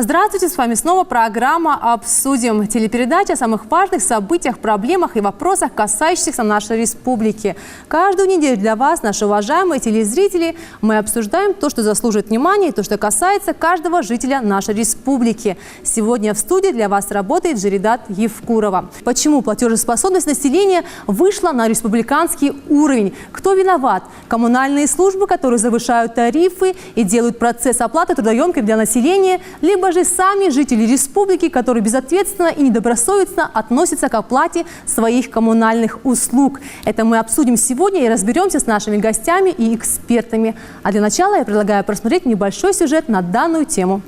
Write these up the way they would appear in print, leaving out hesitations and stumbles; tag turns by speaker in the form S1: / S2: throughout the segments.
S1: Здравствуйте, с вами снова программа «Обсудим». Телепередача о самых важных событиях, проблемах и вопросах, касающихся нашей республики. Каждую неделю для вас, наши уважаемые телезрители, мы обсуждаем то, что заслуживает внимания и то, что касается каждого жителя нашей республики. Сегодня в студии для вас работает Жиридат Евкурова. Почему платежеспособность населения вышла на республиканский уровень? Кто виноват? Коммунальные службы, которые завышают тарифы и делают процесс оплаты трудоемким для населения, либо же сами жители республики, которые безответственно и недобросовестно относятся к оплате своих коммунальных услуг. Это мы обсудим сегодня и разберемся с нашими гостями и экспертами. А для начала я предлагаю просмотреть небольшой сюжет на данную тему.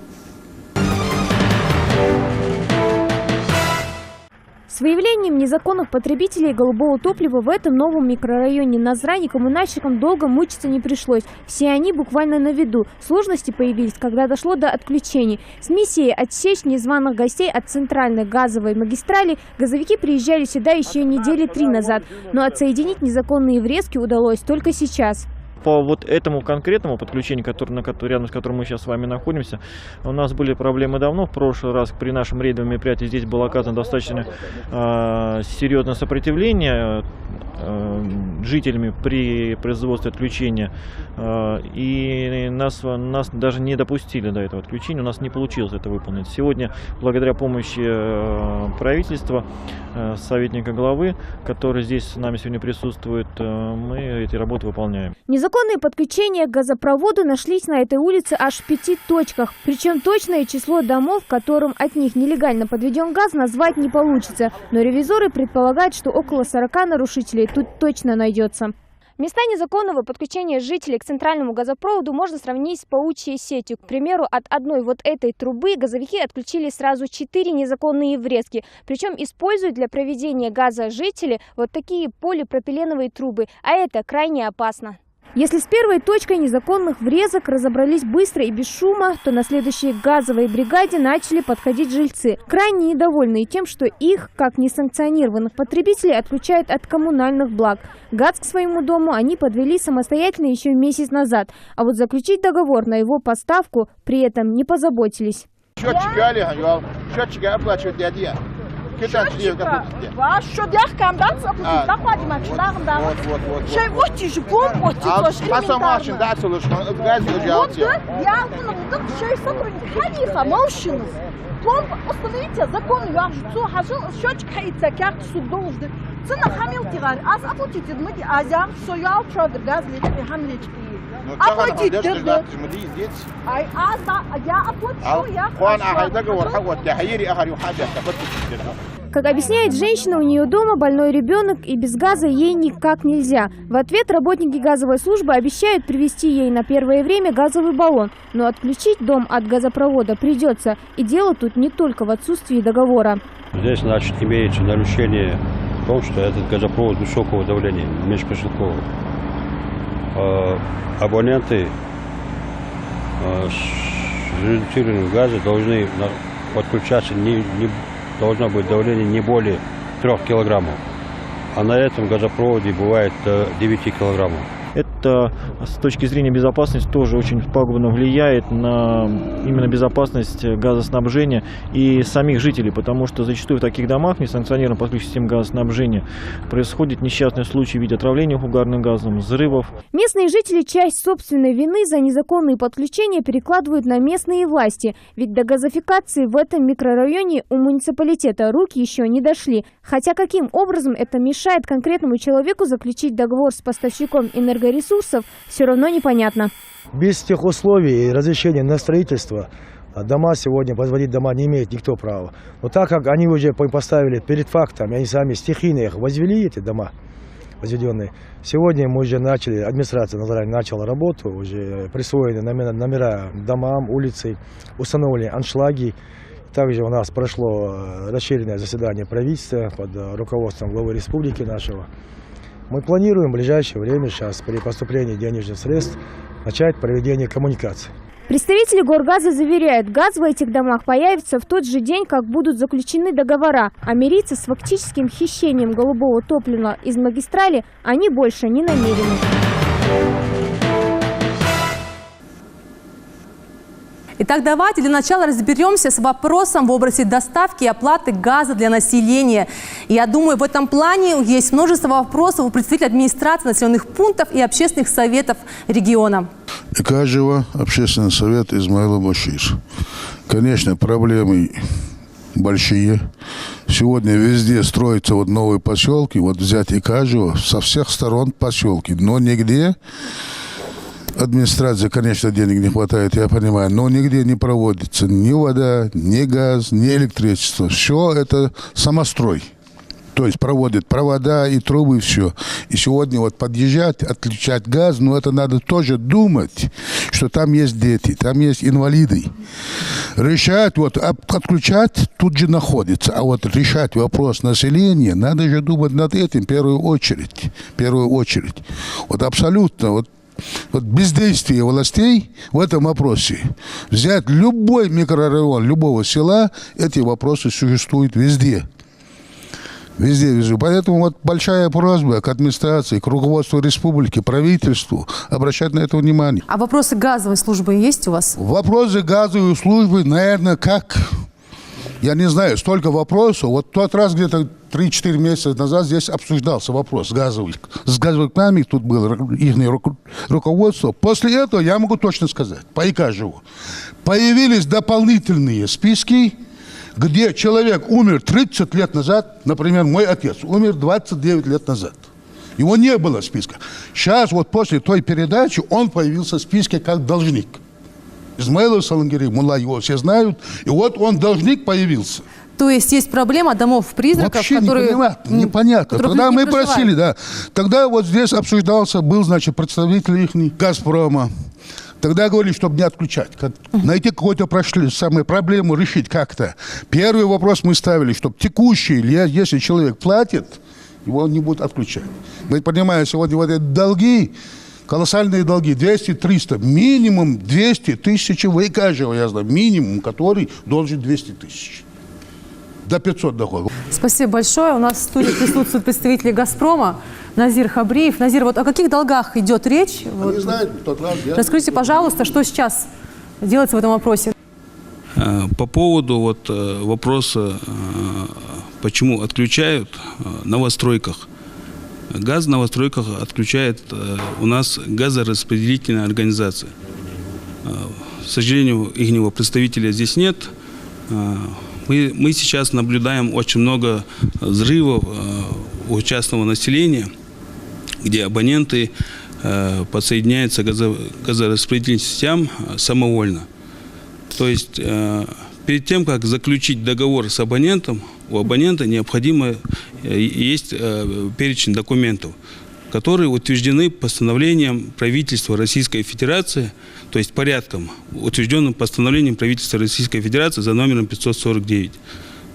S2: С выявлением незаконных потребителей голубого топлива в этом новом микрорайоне Назрани коммунальщикам долго мучиться не пришлось. Все они буквально на виду. Сложности появились, когда дошло до отключений. С миссией отсечь незваных гостей от центральной газовой магистрали газовики приезжали сюда еще недели 3 назад. Но отсоединить незаконные врезки удалось только сейчас.
S3: По вот этому конкретному подключению, рядом с которым мы сейчас с вами находимся, у нас были проблемы давно. В прошлый раз при нашем рейдовом мероприятии здесь было оказано достаточно серьезное сопротивление жителями при производстве отключения. И нас даже не допустили до этого отключения. У нас не получилось это выполнить. Сегодня, благодаря помощи правительства, советника главы, который здесь с нами сегодня присутствует, мы эти работы выполняем.
S2: Незаконные подключения к газопроводу нашлись на этой улице аж в 5 точках. Причем точное число домов, которым от них нелегально подведен газ, назвать не получится. Но ревизоры предполагают, что около 40 нарушителей тут точно найдется. Места незаконного подключения жителей к центральному газопроводу можно сравнить с паучьей сетью. К примеру, от одной вот этой трубы газовики отключили сразу 4 незаконные врезки. Причем используют для проведения газа жители вот такие полипропиленовые трубы. А это крайне опасно. Если с первой точкой незаконных врезок разобрались быстро и без шума, то на следующей газовой бригаде начали подходить жильцы, крайне недовольные тем, что их, как несанкционированных потребителей, отключают от коммунальных благ. Газ к своему дому они подвели самостоятельно еще месяц назад, а вот заключить договор на его поставку при этом не позаботились.
S4: Пломба, установите закон, счетчик хаится, карта суд должен. Цена хамил тигар, аз оплатите, мы азям, все я участвую, газ летит, хамлечки. Оплатите, да? Ай, я оплачу, я.
S2: Как объясняет женщина, у нее дома больной ребенок и без газа ей никак нельзя. В ответ работники газовой службы обещают привезти ей на первое время газовый баллон. Но отключить дом от газопровода придется. И дело тут не только в отсутствии договора.
S5: Здесь, значит, имеется нарушение в том, что этот газопровод высокого давления, межпоселкового. Абоненты с результированием газа должны подключаться, должно быть давление не более 3 килограммов. А на этом газопроводе бывает 9 килограммов.
S3: Это с точки зрения безопасности тоже очень пагубно влияет на именно безопасность газоснабжения и самих жителей, потому что зачастую в таких домах, несанкционированных по системе газоснабжения, происходят несчастные случаи в виде отравления угарным газом, взрывов.
S2: Местные жители часть собственной вины за незаконные подключения перекладывают на местные власти, ведь до газификации в этом микрорайоне у муниципалитета руки еще не дошли. Хотя каким образом это мешает конкретному человеку заключить договор с поставщиком энергоресурсов, все равно непонятно.
S6: Без тех условий и разрешения на строительство дома сегодня, возводить дома не имеет никто права. Но так как они уже поставили перед фактом, они сами стихийно их возвели, эти дома возведенные, сегодня мы уже начали, администрация Назрани начала работу, уже присвоены номера домам, улицы, установлены аншлаги. Также у нас прошло расширенное заседание правительства под руководством главы республики нашего. Мы планируем в ближайшее время, сейчас при поступлении денежных средств, начать проведение коммуникаций.
S2: Представители Горгаза заверяют, газ в этих домах появится в тот же день, как будут заключены договора. А мириться с фактическим хищением голубого топлива из магистрали они больше не намерены.
S1: Итак, давайте для начала разберемся с вопросом в области доставки и оплаты газа для населения. Я думаю, в этом плане есть множество вопросов у представителей администрации населенных пунктов и общественных советов региона.
S7: Икажево, общественный совет Измаила Башир. Конечно, проблемы большие. Сегодня везде строятся вот новые поселки. Вот взять Икажево, со всех сторон поселки. Но нигде, администрации, конечно, денег не хватает, я понимаю, но нигде не проводится ни вода, ни газ, ни электричество. Все это самострой. То есть проводят провода и трубы, и все. И сегодня вот подъезжать, отключать газ, но это надо тоже думать, что там есть дети, там есть инвалиды. Решать, вот отключать тут же находится, а вот решать вопрос населения, надо же думать над этим в первую очередь. В первую очередь. Вот абсолютно, вот бездействие властей в этом вопросе. Взять любой микрорайон, любого села, эти вопросы существуют везде. Везде. Поэтому вот большая просьба к администрации, к руководству республики, правительству обращать на это внимание.
S1: А вопросы газовой службы есть у вас?
S7: Вопросы газовой службы, наверное, как... Я не знаю, столько вопросов. Вот тот раз где-то 3-4 месяца назад здесь обсуждался вопрос газовый. С газовиками тут было их руководство. После этого я могу точно сказать, по Икажеву, появились дополнительные списки, где человек умер 30 лет назад, например, мой отец умер 29 лет назад. Его не было в списке. Сейчас вот после той передачи он появился в списке как должник. Измаилов Салангири, Мулла, его все знают. И вот он должник появился.
S1: То есть проблема домов-призраков,
S7: вообще
S1: которые...
S7: непонятно. Тогда мы просили, да. Тогда вот здесь обсуждался, был, значит, представитель их «Газпрома». Тогда говорили, чтобы не отключать. Найти какую-то проблему решить как-то. Первый вопрос мы ставили, чтобы текущий, если человек платит, его не будут отключать. Мы понимаем, сегодня вот эти долги, колоссальные долги, 200-300, минимум 200 тысяч в Икажево, я знаю, минимум, который должен 200 тысяч. До 500 доходов.
S1: Спасибо большое. У нас в студии присутствуют представители «Газпрома». Назир Хабриев. Назир, вот о каких долгах идет речь? Вот.
S7: Не знаю, тот раз,
S1: Расскажите, пожалуйста, что сейчас делается в этом вопросе?
S8: По поводу вот вопроса, почему отключают в новостройках. Газ в новостройках отключает у нас газораспределительная организация. К сожалению, ихнего представителя здесь нет. Мы сейчас наблюдаем очень много взрывов у частного населения, где абоненты подсоединяются к газораспределительным сетям самовольно. То есть перед тем, как заключить договор с абонентом, у абонента необходимо есть перечень документов, которые утверждены постановлением правительства Российской Федерации, то есть порядком, утвержденным постановлением правительства Российской Федерации за номером 549.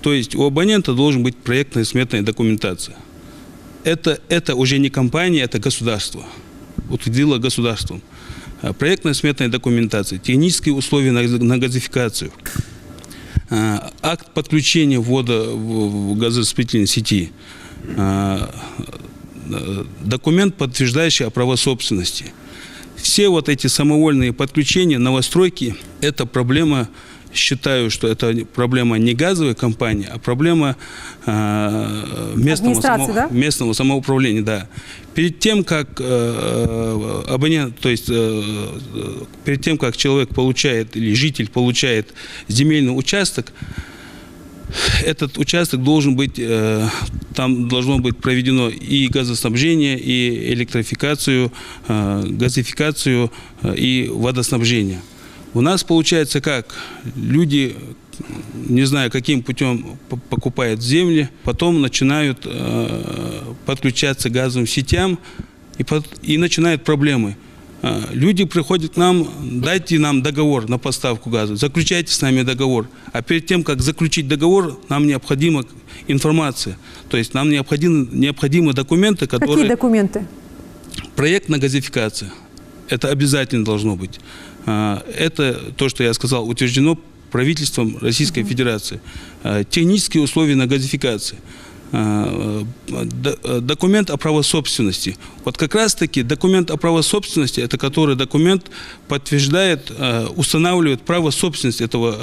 S8: То есть у абонента должен быть проектная сметная документация. Это уже не компания, это государство. Утвердило государством. Проектная сметная документация, технические условия на газификацию, акт подключения ввода в газораспределительной сети, документ, подтверждающий о праве собственности. Все вот эти самовольные подключения, новостройки – это проблема, считаю, что это проблема не газовой компании, а проблема местного самоуправления. Да. Перед тем, как абонент, то есть перед тем, как человек получает или житель получает земельный участок, этот участок должен быть, там должно быть проведено и газоснабжение, и электрификацию, газификацию и водоснабжение. У нас получается как? Люди, не знаю, каким путем покупают земли, потом начинают подключаться к газовым сетям и начинают проблемы. Люди приходят к нам, дайте нам договор на поставку газа, заключайте с нами договор. А перед тем, как заключить договор, нам необходима информация. То есть нам необходимы документы, которые...
S1: Какие документы?
S8: Проект на газификацию. Это обязательно должно быть. Это то, что я сказал, утверждено правительством Российской Федерации. Технические условия на газификацию. документ о право собственности. Вот как раз-таки документ о право собственности, это который документ подтверждает, устанавливает право собственности этого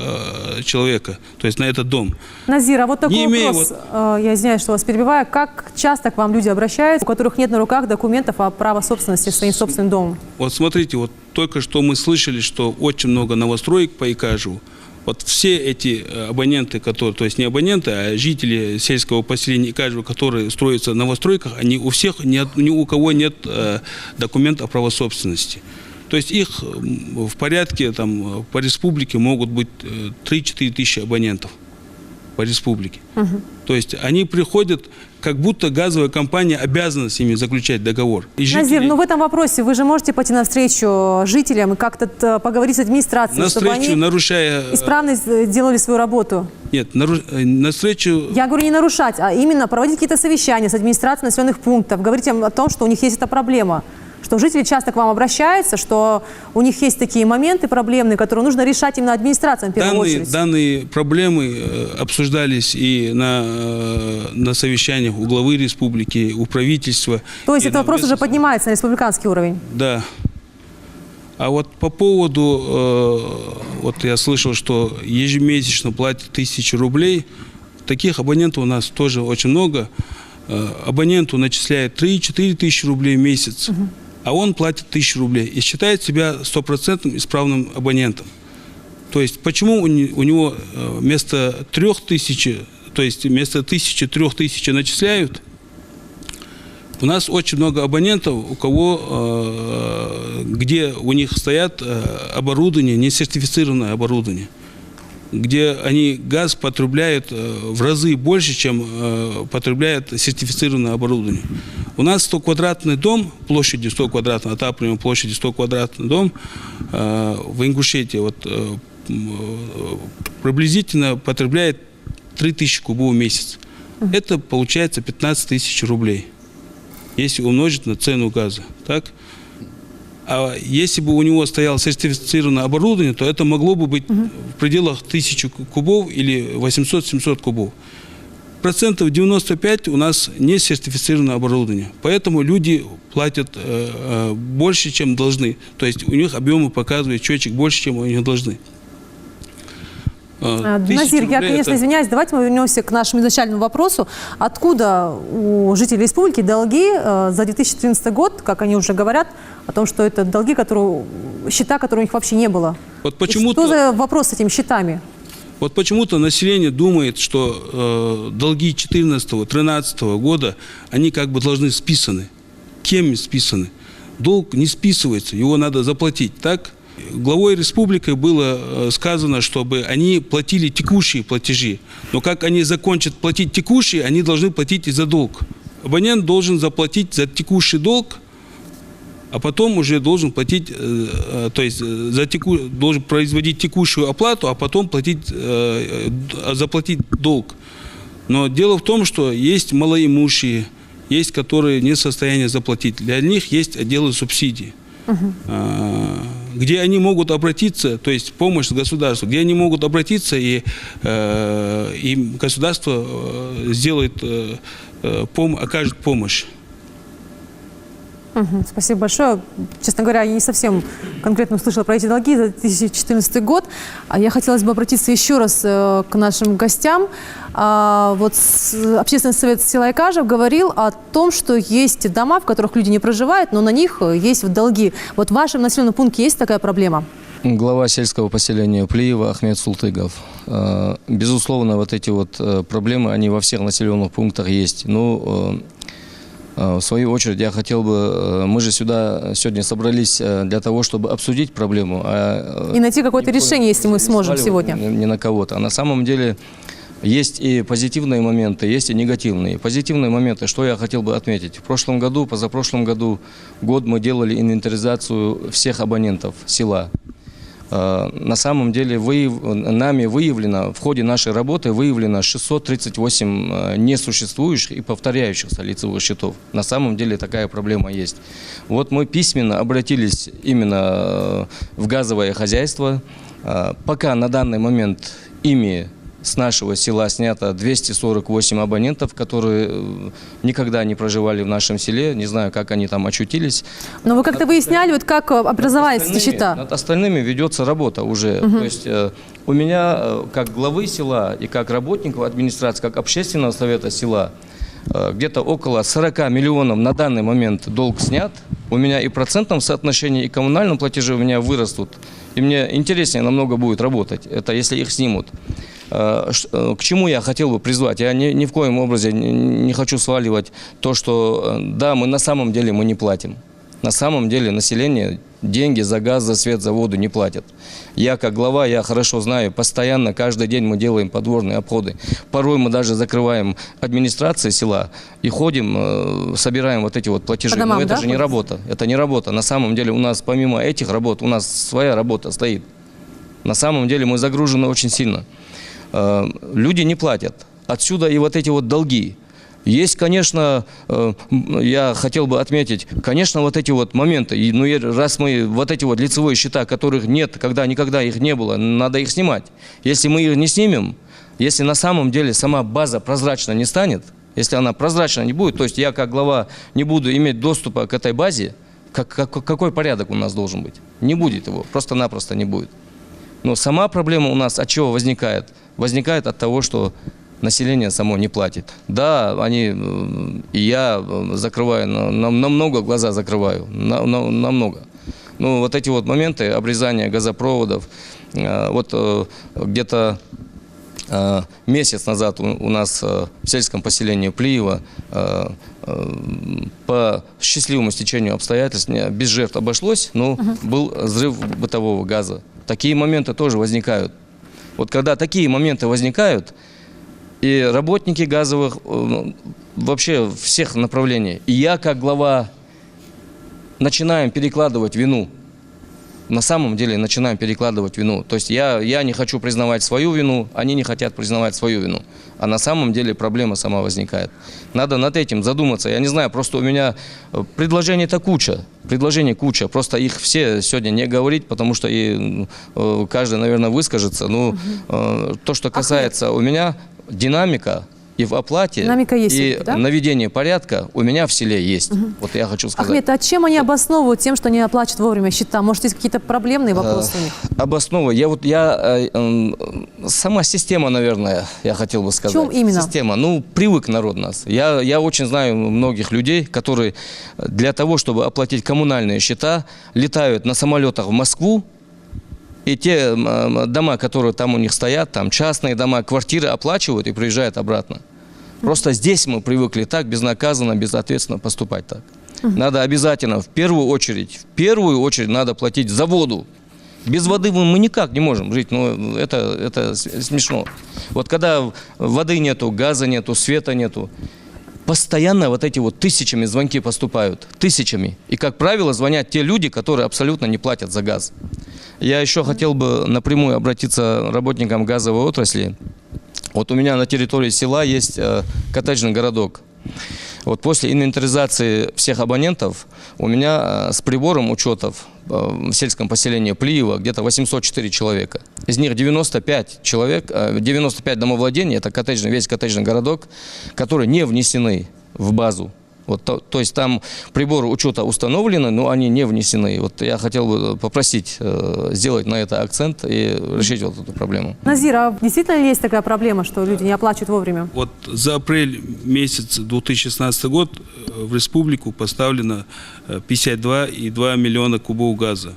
S8: человека, то есть на этот дом.
S1: Назир, а вот такой
S8: Не
S1: вопрос, я извиняюсь, что вас перебиваю. Как часто к вам люди обращаются, у которых нет на руках документов о право собственности своим собственным домом?
S8: Вот смотрите, вот только что мы слышали, что очень много новостроек по Икажеву. Вот все эти абоненты, которые, то есть не абоненты, а жители сельского поселения Икажева, которые строятся в новостройках, они у всех ни у кого нет документа о право собственности. То есть их в порядке там, по республике могут быть 3-4 тысячи абонентов по республике. То есть они приходят, как будто газовая компания обязана с ними заключать договор. И
S1: Назир,
S8: жители...
S1: ну в этом вопросе вы же можете пойти навстречу жителям и как-то поговорить с администрацией, чтобы они исправно делали свою работу.
S8: Нет, навстречу...
S1: Я говорю не нарушать, а именно проводить какие-то совещания с администрацией населенных пунктов, говорить им о том, что у них есть эта проблема. Что жители часто к вам обращаются, что у них есть такие моменты проблемные, которые нужно решать именно администрацией в первую очередь.
S8: Данные проблемы обсуждались и на совещаниях у главы республики, у правительства.
S1: То есть этот вопрос уже поднимается на республиканский уровень?
S8: Да. А вот по поводу, вот я слышал, что ежемесячно платят 1000 рублей. Таких абонентов у нас тоже очень много. Абоненту начисляет 3-4 тысячи рублей в месяц. А он платит 1000 рублей и считает себя 100% исправным абонентом. То есть почему у него вместо 3000, то есть вместо 1000 3000 начисляют? У нас очень много абонентов, у кого, где у них стоят оборудование, несертифицированное оборудование, где они газ потребляют в разы больше, чем потребляет сертифицированное оборудование. У нас 100-квадратный дом, площадью 100 квадратных, отапливаемой площадью 100 квадратный дом в Ингушетии вот, приблизительно потребляет 3000 кубов в месяц. Это получается 15 тысяч рублей, если умножить на цену газа. Так? А если бы у него стояло сертифицированное оборудование, то это могло бы быть в пределах 1000 кубов или 800-700 кубов. 95% у нас не сертифицированное оборудование. Поэтому люди платят больше, чем должны. То есть у них объемы показывают счетчик больше, чем у них должны.
S1: Назир, я, конечно, извиняюсь, давайте мы вернемся к нашему изначальному вопросу. Откуда у жителей республики долги за 2014 год, как они уже говорят, о том, что это долги, счета, которые у них вообще не было?
S8: Вот почему-то...
S1: Что за вопрос с этими счетами?
S8: Вот почему-то население думает, что долги 2014-2013 года, они как бы должны списаны. Кем списаны? Долг не списывается, его надо заплатить, так? Главой республики было сказано, чтобы они платили текущие платежи. Но как они закончат платить текущие, они должны платить и за долг. Абонент должен заплатить за текущий долг, а потом уже должен платить, то есть должен производить текущую оплату, а потом заплатить долг. Но дело в том, что есть малоимущие, есть которые не в состоянии заплатить. Для них есть отделы субсидий, где они могут обратиться, то есть помощь государству, где они могут обратиться, и им государство сделает, окажет помощь.
S1: Спасибо большое. Честно говоря, я не совсем конкретно услышала про эти долги за 2014 год. Я хотела бы обратиться еще раз к нашим гостям. Вот Общественный совет села Икажев говорил о том, что есть дома, в которых люди не проживают, но на них есть долги. Вот в вашем населенном пункте есть такая проблема?
S9: Глава сельского поселения Плиева Ахмед Султыгов. Безусловно, вот эти вот проблемы, они во всех населенных пунктах есть. В свою очередь, я хотел бы, мы же сюда сегодня собрались для того, чтобы обсудить проблему.
S1: И найти какое-то решение, если мы сможем сегодня.
S9: Не на кого-то. А на самом деле есть и позитивные моменты, есть и негативные. Позитивные моменты, что я хотел бы отметить. В прошлом году, позапрошлом году, мы делали инвентаризацию всех абонентов села. На самом деле нами выявлено, в ходе нашей работы выявлено 638 несуществующих и повторяющихся лицевых счетов. На самом деле такая проблема есть. Вот мы письменно обратились именно в газовое хозяйство. Пока на данный момент ими с нашего села снято 248 абонентов, которые никогда не проживали в нашем селе. Не знаю, как они там очутились.
S1: Но вы как-то выясняли, вот как образовались эти счета?
S9: Над остальными ведется работа уже. То есть у меня, как главы села и как работников администрации, как общественного совета села, где-то около 40 миллионов на данный момент долг снят. У меня и в процентном соотношении, и коммунальном платеже у меня вырастут. И мне интереснее намного будет работать, это если их снимут. К чему я хотел бы призвать? Я ни в коем образе не хочу сваливать то, что да, мы на самом деле мы не платим. На самом деле население деньги за газ, за свет, за воду не платят. Я как глава, я хорошо знаю, постоянно, каждый день мы делаем подворные обходы. Порой мы даже закрываем администрации села и ходим, собираем вот эти вот платежи.
S1: Домам,
S9: но это
S1: да,
S9: же не работа. Это не работа. На самом деле у нас помимо этих работ, у нас своя работа стоит. На самом деле мы загружены очень сильно. Люди не платят. Отсюда и вот эти вот долги. Есть, конечно, я хотел бы отметить, конечно, вот эти вот моменты, ну, раз мы вот эти вот лицевые счета, которых нет, никогда их не было, надо их снимать. Если мы их не снимем, если на самом деле сама база прозрачно не станет, если она прозрачно не будет, то есть я как глава не буду иметь доступа к этой базе, какой порядок у нас должен быть? Не будет его, просто-напросто не будет. Но сама проблема у нас от чего возникает? Возникает от того, что население само не платит. Да, и я закрываю, намного глаза закрываю, намного. Ну, вот эти вот моменты обрезания газопроводов, вот где-то месяц назад у нас в сельском поселении Плиева по счастливому стечению обстоятельств без жертв обошлось, но был взрыв бытового газа. Такие моменты тоже возникают. Вот когда такие моменты возникают, и работники газовых, вообще всех направлений, и я как глава начинаем перекладывать вину. На самом деле начинаем перекладывать вину. То есть я не хочу признавать свою вину, они не хотят признавать свою вину. А на самом деле проблема сама возникает. Надо над этим задуматься. Я не знаю, просто у меня предложений-то куча. Предложений куча. Просто их все сегодня не говорить, потому что и каждый, наверное, выскажется. Ну, то, что касается у меня, динамика и в оплате,
S1: есть,
S9: и
S1: да?
S9: наведение порядка у меня в селе есть. Вот я хочу сказать.
S1: Ахмед, а чем они обосновывают тем, что не оплачивают вовремя счета? Может, есть какие-то проблемные вопросы у них?
S9: Обосновываю. Сама система, наверное, я хотел бы сказать.
S1: В чем именно?
S9: Система. Ну, привык народ нас. Я очень знаю многих людей, которые для того, чтобы оплатить коммунальные счета, летают на самолетах в Москву, и те дома, которые там у них стоят, там частные дома, квартиры оплачивают и приезжают обратно. Просто здесь мы привыкли так безнаказанно, безответственно поступать так. Надо обязательно, в первую очередь надо платить за воду. Без воды мы никак не можем жить, но это смешно. Вот когда воды нету, газа нету, света нету, постоянно вот эти вот тысячами звонки поступают, тысячами. И, как правило, звонят те люди, которые абсолютно не платят за газ. Я еще хотел бы напрямую обратиться к работникам газовой отрасли. Вот у меня на территории села есть коттеджный городок. Вот после инвентаризации всех абонентов у меня с прибором учетов в сельском поселении Плиева где-то 804 человека. Из них 95 домовладений, это весь коттеджный городок, которые не внесены в базу. Вот, то есть там приборы учета установлены, но они не внесены. Вот я хотел бы попросить сделать на это акцент и решить вот эту проблему.
S1: Назир, а действительно ли есть такая проблема, что люди не оплачивают вовремя?
S8: Вот за апрель месяц 2016 год в республику поставлено 52,2 миллиона кубов газа,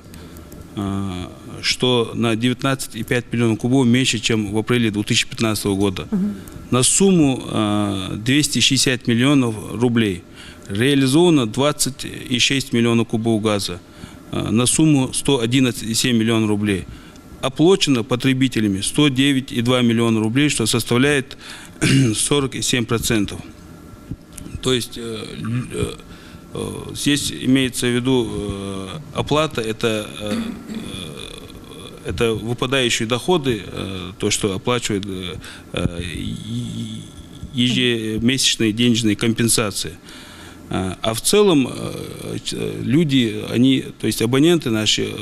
S8: что на 19,5 миллионов кубов меньше, чем в апреле 2015 года. На сумму 260 миллионов рублей. Реализовано 20,6 миллионов кубов газа на сумму 111,7 миллионов рублей. Оплачено потребителями 109,2 миллиона рублей, что составляет 47%. То есть здесь имеется в виду оплата, это выпадающие доходы, то, что оплачивают ежемесячные денежные компенсации. А в целом люди, то есть абоненты наши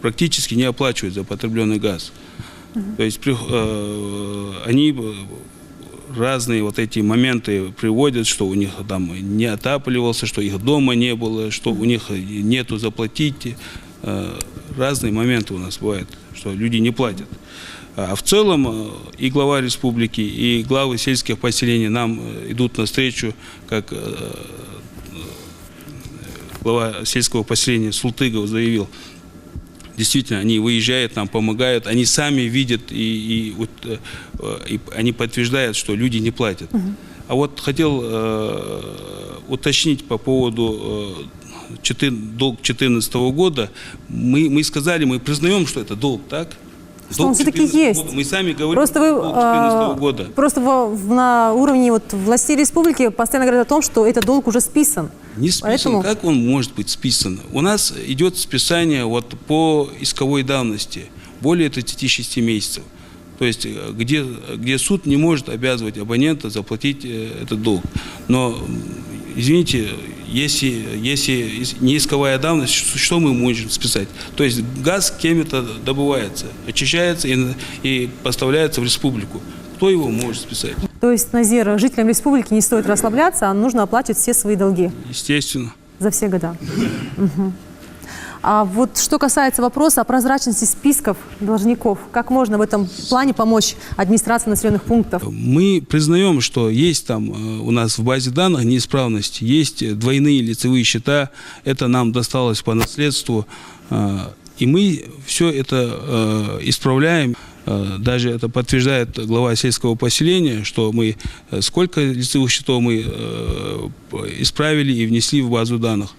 S8: практически не оплачивают за потребленный газ. То есть они разные вот эти моменты приводят, что у них там не отапливался, что их дома не было, что у них нету заплатить. Разные моменты у нас бывают, что люди не платят. А в целом и глава республики, и главы сельских поселений нам идут навстречу, как глава сельского поселения Султыгов заявил. Действительно, они выезжают, нам помогают, они сами видят и они подтверждают, что люди не платят. А вот хотел уточнить по поводу долг 2014 года. Мы сказали, мы признаем, что это долг, так?
S1: Что он все-таки есть.
S8: Мы сами говорим,
S1: просто вы,
S8: долг 2014 года.
S1: Просто на уровне властей республики постоянно говорят о том, что этот долг уже списан.
S8: Не списан.
S1: Поэтому...
S8: Как он может быть списан? У нас идет списание по исковой давности более 36 месяцев. То есть, где суд не может обязывать абонента заплатить этот долг. Но, извините, если не исковая давность, что мы можем списать? То есть газ кем-то добывается, очищается и поставляется в республику. Кто его может списать?
S1: То есть, Назир, жителям республики не стоит расслабляться, а нужно оплачивать все свои долги?
S8: Естественно.
S1: За все года. А вот что касается вопроса о прозрачности списков должников, как можно в этом плане помочь администрации населенных пунктов?
S8: Мы признаем, что есть там у нас в базе данных неисправность, есть двойные лицевые счета, это нам досталось по наследству, и мы все это исправляем. Даже это подтверждает глава сельского поселения, что мы сколько лицевых счетов мы исправили и внесли в базу данных.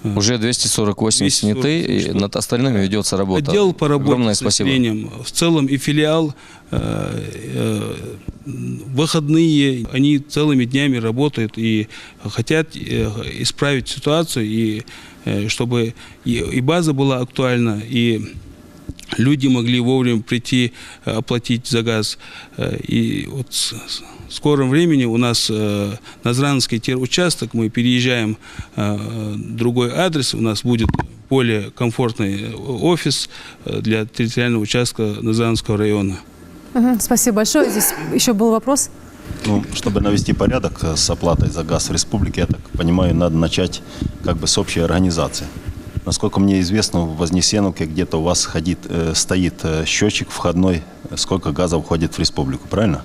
S9: Уже 248 сняты, и над остальными ведется работа.
S8: Отдел по работе
S9: Огромное
S8: с
S9: спасибо.
S8: населением, в целом и филиал, выходные, они целыми днями работают и хотят исправить ситуацию, и чтобы и база была актуальна, и люди могли вовремя прийти оплатить за газ. И вот в скором времени у нас Назранский теручасток, мы переезжаем в другой адрес, у нас будет более комфортный офис для территориального участка Назранского района.
S1: Спасибо большое. Здесь еще был вопрос.
S10: Ну, чтобы навести порядок с оплатой за газ в республике, я так понимаю, надо начать с общей организации. Насколько мне известно, в Вознесеновке где-то у вас стоит счетчик входной, сколько газа уходит в республику, правильно?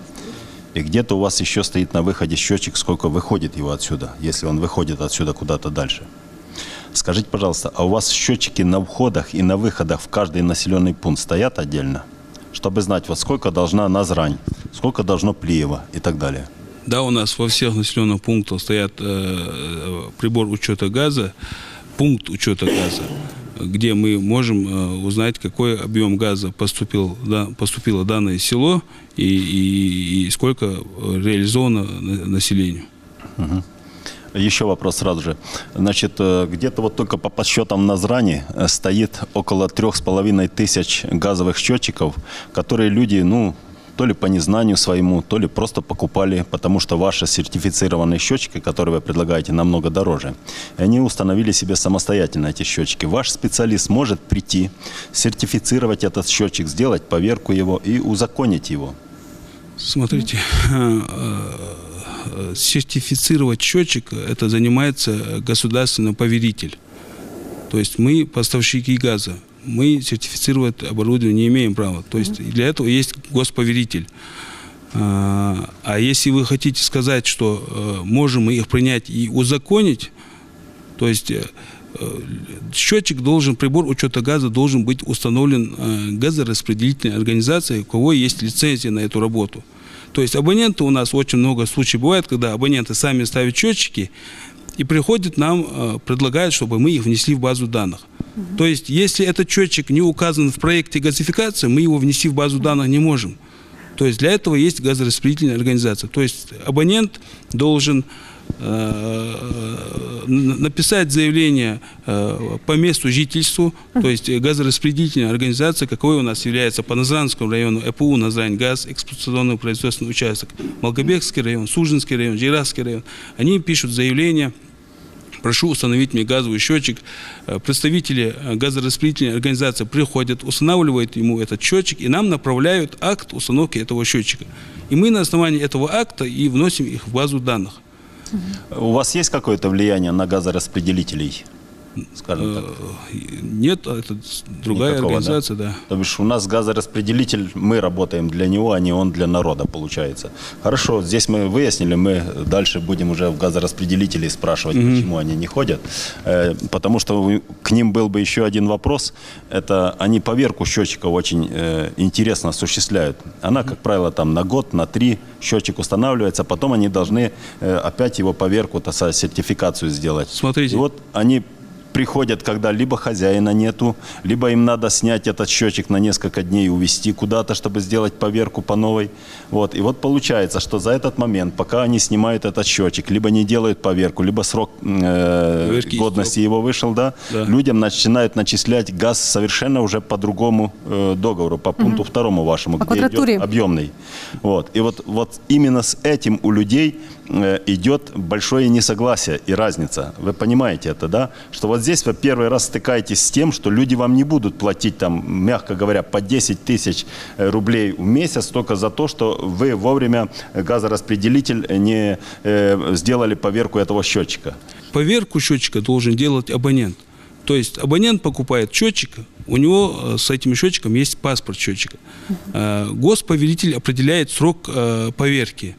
S10: И где-то у вас еще стоит на выходе счетчик, сколько выходит его отсюда, если он выходит отсюда куда-то дальше. Скажите, пожалуйста, а у вас счетчики на входах и на выходах в каждый населенный пункт стоят отдельно? Чтобы знать, вот сколько должна Назрань, сколько должно Плиево и так далее.
S8: Да, у нас во всех населенных пунктах стоят прибор учета газа, пункт учета газа, где мы можем узнать, какой объем газа поступило в данное село и сколько реализовано населению.
S10: Угу. Еще вопрос сразу же. Значит, где-то вот только по подсчетам Назрани стоит около 3500 газовых счетчиков, которые люди, то ли по незнанию своему, то ли просто покупали, потому что ваши сертифицированные счетчики, которые вы предлагаете, намного дороже. И они установили себе самостоятельно эти счетчики. Ваш специалист может прийти, сертифицировать этот счетчик, сделать поверку его и узаконить его.
S8: Смотрите, сертифицировать счетчик, это занимается государственный поверитель. То есть мы поставщики газа. Мы сертифицировать оборудование не имеем права. То есть для этого есть госповеритель. А если вы хотите сказать, что можем мы их принять и узаконить, то есть счетчик прибор учета газа должен быть установлен газораспределительной организацией, у кого есть лицензия на эту работу. То есть абоненты у нас очень много случаев бывает, когда абоненты сами ставят счетчики и приходят нам, предлагают, чтобы мы их внесли в базу данных. То есть, если этот счетчик не указан в проекте газификации, мы его внести в базу данных не можем. То есть, для этого есть газораспределительная организация. То есть, абонент должен написать заявление по месту жительства, то есть газораспределительная организация, какой у нас является по Назранскому району, ЭПУ Назрань газ, эксплуатационный производственный участок, Малгобекский район, Сужинский район, Джейрасский район. Они пишут заявление прошу установить мне газовый счетчик. Представители газораспределительной организации приходят, устанавливают ему этот счетчик и нам направляют акт установки этого счетчика. И мы на основании этого акта и вносим их в базу данных.
S10: У вас есть какое-то влияние на газораспределителей? Скажем так.
S8: Нет, это другая
S10: Никакого,
S8: организация, да.
S10: То бишь у нас газораспределитель, мы работаем для него, а не он для народа, получается. Хорошо, здесь мы выяснили, мы дальше будем уже в газораспределителей спрашивать, почему они не ходят. Потому что к ним был бы еще один вопрос. Это они поверку счетчиков очень интересно осуществляют. Она, как правило, там на год, на 3 счетчик устанавливается, потом они должны опять его поверку, сертификацию сделать.
S8: Смотрите.
S10: И вот они приходят, когда либо хозяина нету, либо им надо снять этот счетчик на несколько дней и увезти куда-то, чтобы сделать поверку по новой. Вот. И вот получается, что за этот момент, пока они снимают этот счетчик, либо не делают поверку, либо срок годности его вышел, да, людям начинают начислять газ совершенно уже по другому договору, по пункту 2 вашему,
S1: по
S10: где идет объемный. Вот. И вот именно с этим у людей идет большое несогласие и разница. Вы понимаете это, да? Что вот здесь вы первый раз стыкаетесь с тем, что люди вам не будут платить, там, мягко говоря, по 10 тысяч рублей в месяц только за то, что вы вовремя газораспределитель не сделали поверку этого счетчика.
S8: Поверку счетчика должен делать абонент. То есть абонент покупает счетчик, у него с этим счетчиком есть паспорт счетчика. Госповеритель определяет срок поверки.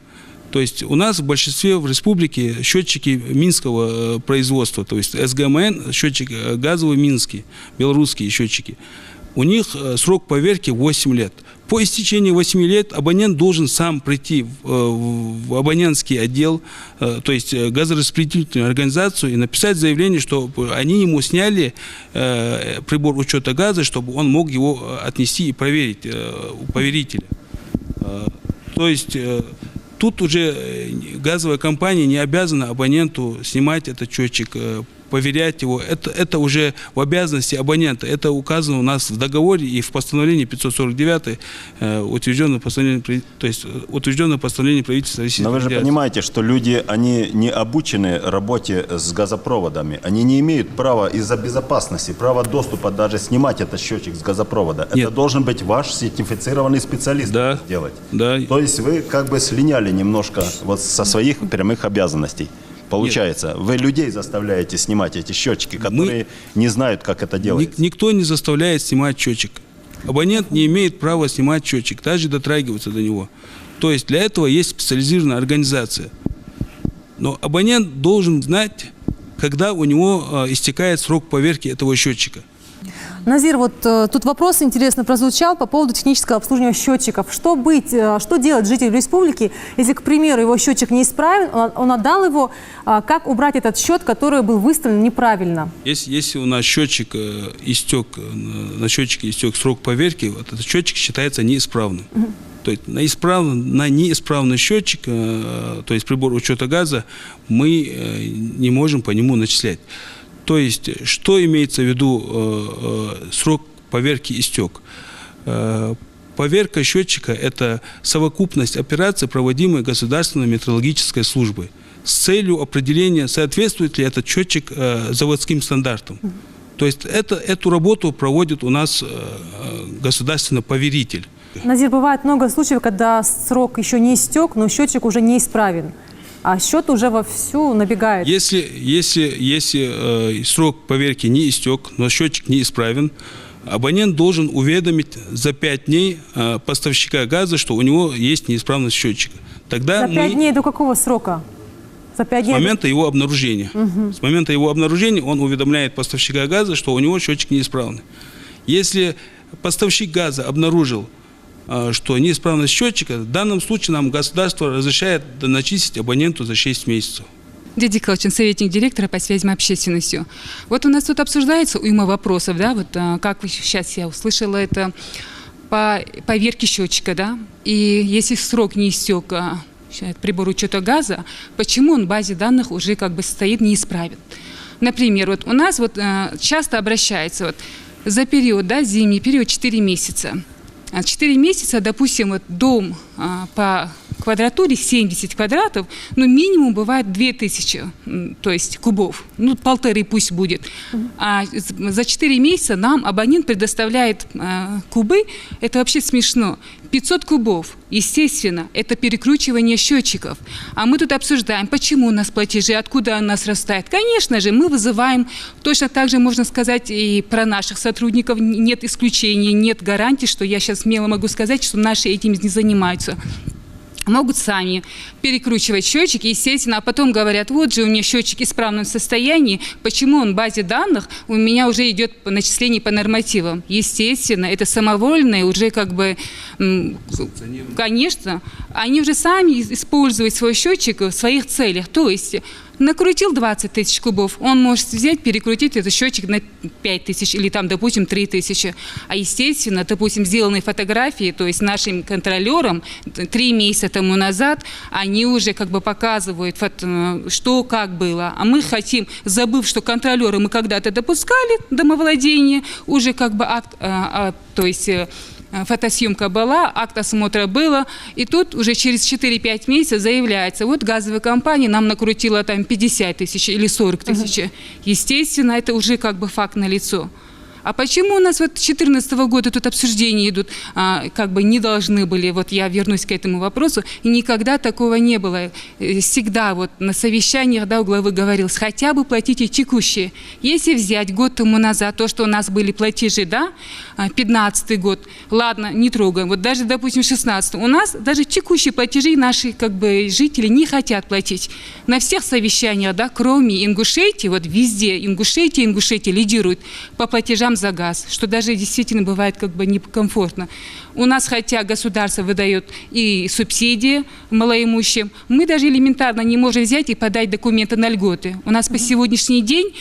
S8: То есть у нас в большинстве в республике счетчики минского производства, то есть СГМН, счетчик газовый минский, белорусские счетчики. У них срок поверки 8 лет. По истечении 8 лет абонент должен сам прийти в абонентский отдел, то есть газораспределительную организацию, и написать заявление, что они ему сняли прибор учета газа, чтобы он мог его отнести и проверить у поверителя. То есть тут уже газовая компания не обязана абоненту снимать этот счетчик, проверять его. Это уже в обязанности абонента. Это указано у нас в договоре и в постановлении 549, утвержденное постановление правительства Российской Федерации.
S10: Но вы же понимаете, что люди, они не обучены работе с газопроводами. Они не имеют права из-за безопасности, права доступа даже снимать этот счетчик с газопровода.
S8: Нет.
S10: Это должен быть ваш сертифицированный специалист делать.
S8: Да.
S10: То есть вы как бы слиняли немножко вот со своих прямых обязанностей. Получается, нет. Вы людей заставляете снимать эти счетчики, которые не знают, как это делается.
S8: Никто не заставляет снимать счетчик. Абонент не имеет права снимать счетчик, даже дотрагиваться до него. То есть для этого есть специализированная организация. Но абонент должен знать, когда у него истекает срок поверки этого счетчика.
S1: Назир, вот тут вопрос интересно прозвучал по поводу технического обслуживания счетчиков. Что делать жителю республики, если, к примеру, его счетчик неисправен, он отдал его, как убрать этот счет, который был выставлен неправильно?
S8: Если у нас счетчик на счетчике истек срок поверки, вот этот счетчик считается неисправным. То есть на неисправный счетчик, то есть прибор учета газа, мы не можем по нему начислять. То есть, что имеется в виду срок поверки истек? Поверка счетчика – это совокупность операций, проводимой Государственной метрологической службой, с целью определения, соответствует ли этот счетчик заводским стандартам. То есть, эту работу проводит у нас государственный поверитель.
S1: Назир, бывает много случаев, когда срок еще не истек, но счетчик уже неисправен. А счет уже вовсю набегает.
S8: Если срок поверки не истек, но счетчик неисправен, абонент должен уведомить за 5 дней поставщика газа, что у него есть неисправность счетчика. Тогда
S1: за 5 дней до какого срока? За 5 дней?
S8: С момента его обнаружения. С момента его обнаружения он уведомляет поставщика газа, что у него счетчик неисправный. Если поставщик газа обнаружил, что неисправность счетчика, в данном случае нам государство разрешает начислить абоненту за 6 месяцев.
S11: Дядя Калчин, советник директора по связям с общественностью. Вот у нас тут обсуждается уйма вопросов, да, вот как вы сейчас, я услышала это по поверке счетчика, да, и если срок не истек прибор учета газа, почему он в базе данных уже как бы стоит неисправен? Например, вот у нас вот часто обращается вот за период, да, зимний период 4 месяца. 4 месяца, допустим, вот дом по квадратуре 70 квадратов, ну, минимум бывает 2000, то есть кубов. Ну, 1,5 пусть будет. А за 4 месяца нам абонент предоставляет кубы, это вообще смешно, 500 кубов. Естественно, это перекручивание счетчиков. А мы тут обсуждаем, почему у нас платежи, откуда у нас растает. Конечно же, мы вызываем, точно так же можно сказать и про наших сотрудников, нет исключений, нет гарантий, что я сейчас смело могу сказать, что наши этим не занимаются. Могут сами перекручивать счетчики, естественно, а потом говорят, вот же у меня счетчик в исправном состоянии, почему он в базе данных, у меня уже идет начисление по нормативам. Естественно, это самовольное, уже как бы, конечно, они уже сами используют свой счетчик в своих целях, то есть накрутил 20 тысяч кубов, он может взять, перекрутить этот счетчик на 5 тысяч или там, допустим, 3 тысячи. А естественно, допустим, сделанные фотографии, то есть нашим контролерам 3 месяца тому назад, они уже как бы показывают, что как было. А мы хотим, забыв, что контролеры мы когда-то допускали домовладение, уже как бы акт, то есть фотосъемка была, акт осмотра было, и тут уже через 4-5 месяцев заявляется, вот газовая компания нам накрутила там 50 тысяч или 40 тысяч. Естественно, это уже как бы факт налицо. А почему у нас вот 2014 года тут обсуждения идут, как бы не должны были, вот я вернусь к этому вопросу, и никогда такого не было. Всегда вот на совещаниях, да, у главы говорилось, хотя бы платите текущие. Если взять год тому назад, то, что у нас были платежи, да, 15 год, ладно, не трогаем, вот даже, допустим, 16 у нас даже текущие платежи наши, как бы, жители не хотят платить. На всех совещаниях, да, кроме Ингушетии, вот везде Ингушетия лидирует по платежам за газ, что даже действительно бывает как бы некомфортно. У нас, хотя государство выдает и субсидии малоимущим, мы даже элементарно не можем взять и подать документы на льготы. У нас по сегодняшний день,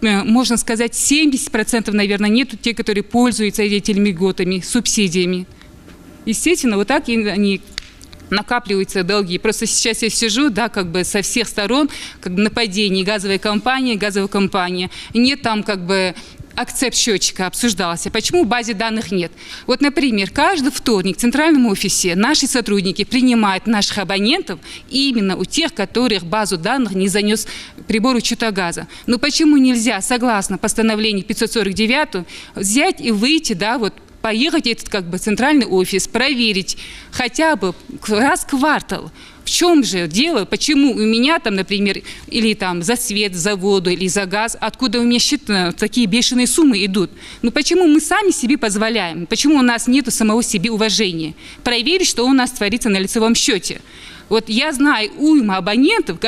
S11: можно сказать, 70%, наверное, нету те, которые пользуются этими льготами, субсидиями. Естественно, вот так они накапливаются долги. Просто сейчас я сижу, да, как бы со всех сторон, как бы нападение, газовая компания. Нет там как бы акцепт счетчика обсуждался. Почему в базе данных нет? Вот, например, каждый вторник в центральном офисе наши сотрудники принимают наших абонентов именно у тех, которых базу данных не занес прибор учета газа. Но почему нельзя, согласно постановлению 549, взять и выйти, да, вот, поехать в этот как бы центральный офис, проверить хотя бы раз в квартал, в чем же дело, почему у меня там, например, или там за свет, за воду, или за газ, откуда у меня такие бешеные суммы идут. Ну почему мы сами себе позволяем, почему у нас нет самого себе уважения? Проверить, что у нас творится на лицевом счете. Вот я знаю уйма абонентов,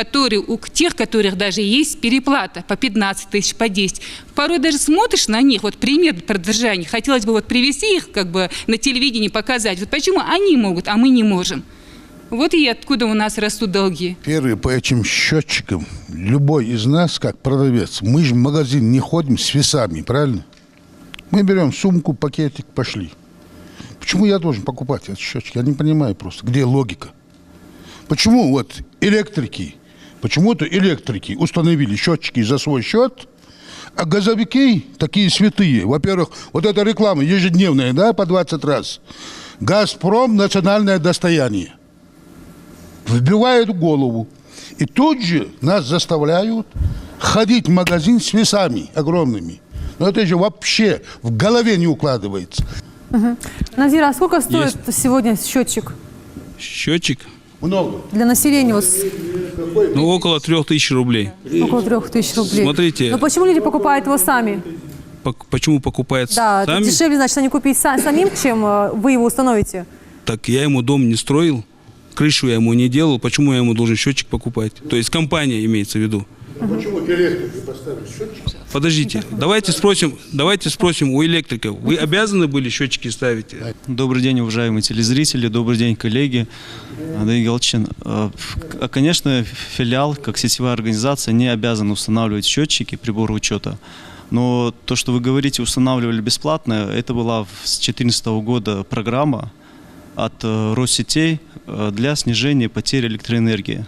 S11: у тех, которых даже есть переплата по 15 тысяч, по 10. Порой даже смотришь на них, вот пример продержания, хотелось бы вот привести их как бы на телевидении, показать, вот почему они могут, а мы не можем. Вот и откуда у нас растут долги.
S7: Первый, по этим счетчикам, любой из нас, как продавец, мы же в магазин не ходим с весами, правильно? Мы берем сумку, пакетик, пошли. Почему я должен покупать этот счетчик? Я не понимаю просто, где логика. Почему вот почему-то электрики установили счетчики за свой счет, а газовики такие святые. Во-первых, вот эта реклама ежедневная, да, по 20 раз. «Газпром» – национальное достояние. Вбивают в голову. И тут же нас заставляют ходить в магазин с весами огромными. Но это же вообще в голове не укладывается.
S1: Назир, а сколько стоит сегодня счетчик?
S8: Счетчик?
S7: Много.
S1: Для населения? Вот...
S8: Ну, около 3000 рублей.
S1: Около 3000 рублей.
S8: Смотрите.
S1: Но почему люди покупают его сами?
S8: Почему покупают сами?
S1: Да, дешевле, значит, они купить самим, чем вы его установите.
S8: Так я ему дом не строил, крышу я ему не делал, почему я ему должен счетчик покупать? То есть компания имеется в виду.
S7: Почему электрики поставили счетчик?
S8: Подождите, давайте спросим у электриков. Вы обязаны были счетчики ставить?
S12: Добрый день, уважаемые телезрители, добрый день, коллеги. Андрей Галчин. Конечно, филиал, как сетевая организация, не обязан устанавливать счетчики, приборы учета. Но то, что вы говорите, устанавливали бесплатно, это была с 2014 года программа от Россетей для снижения потери электроэнергии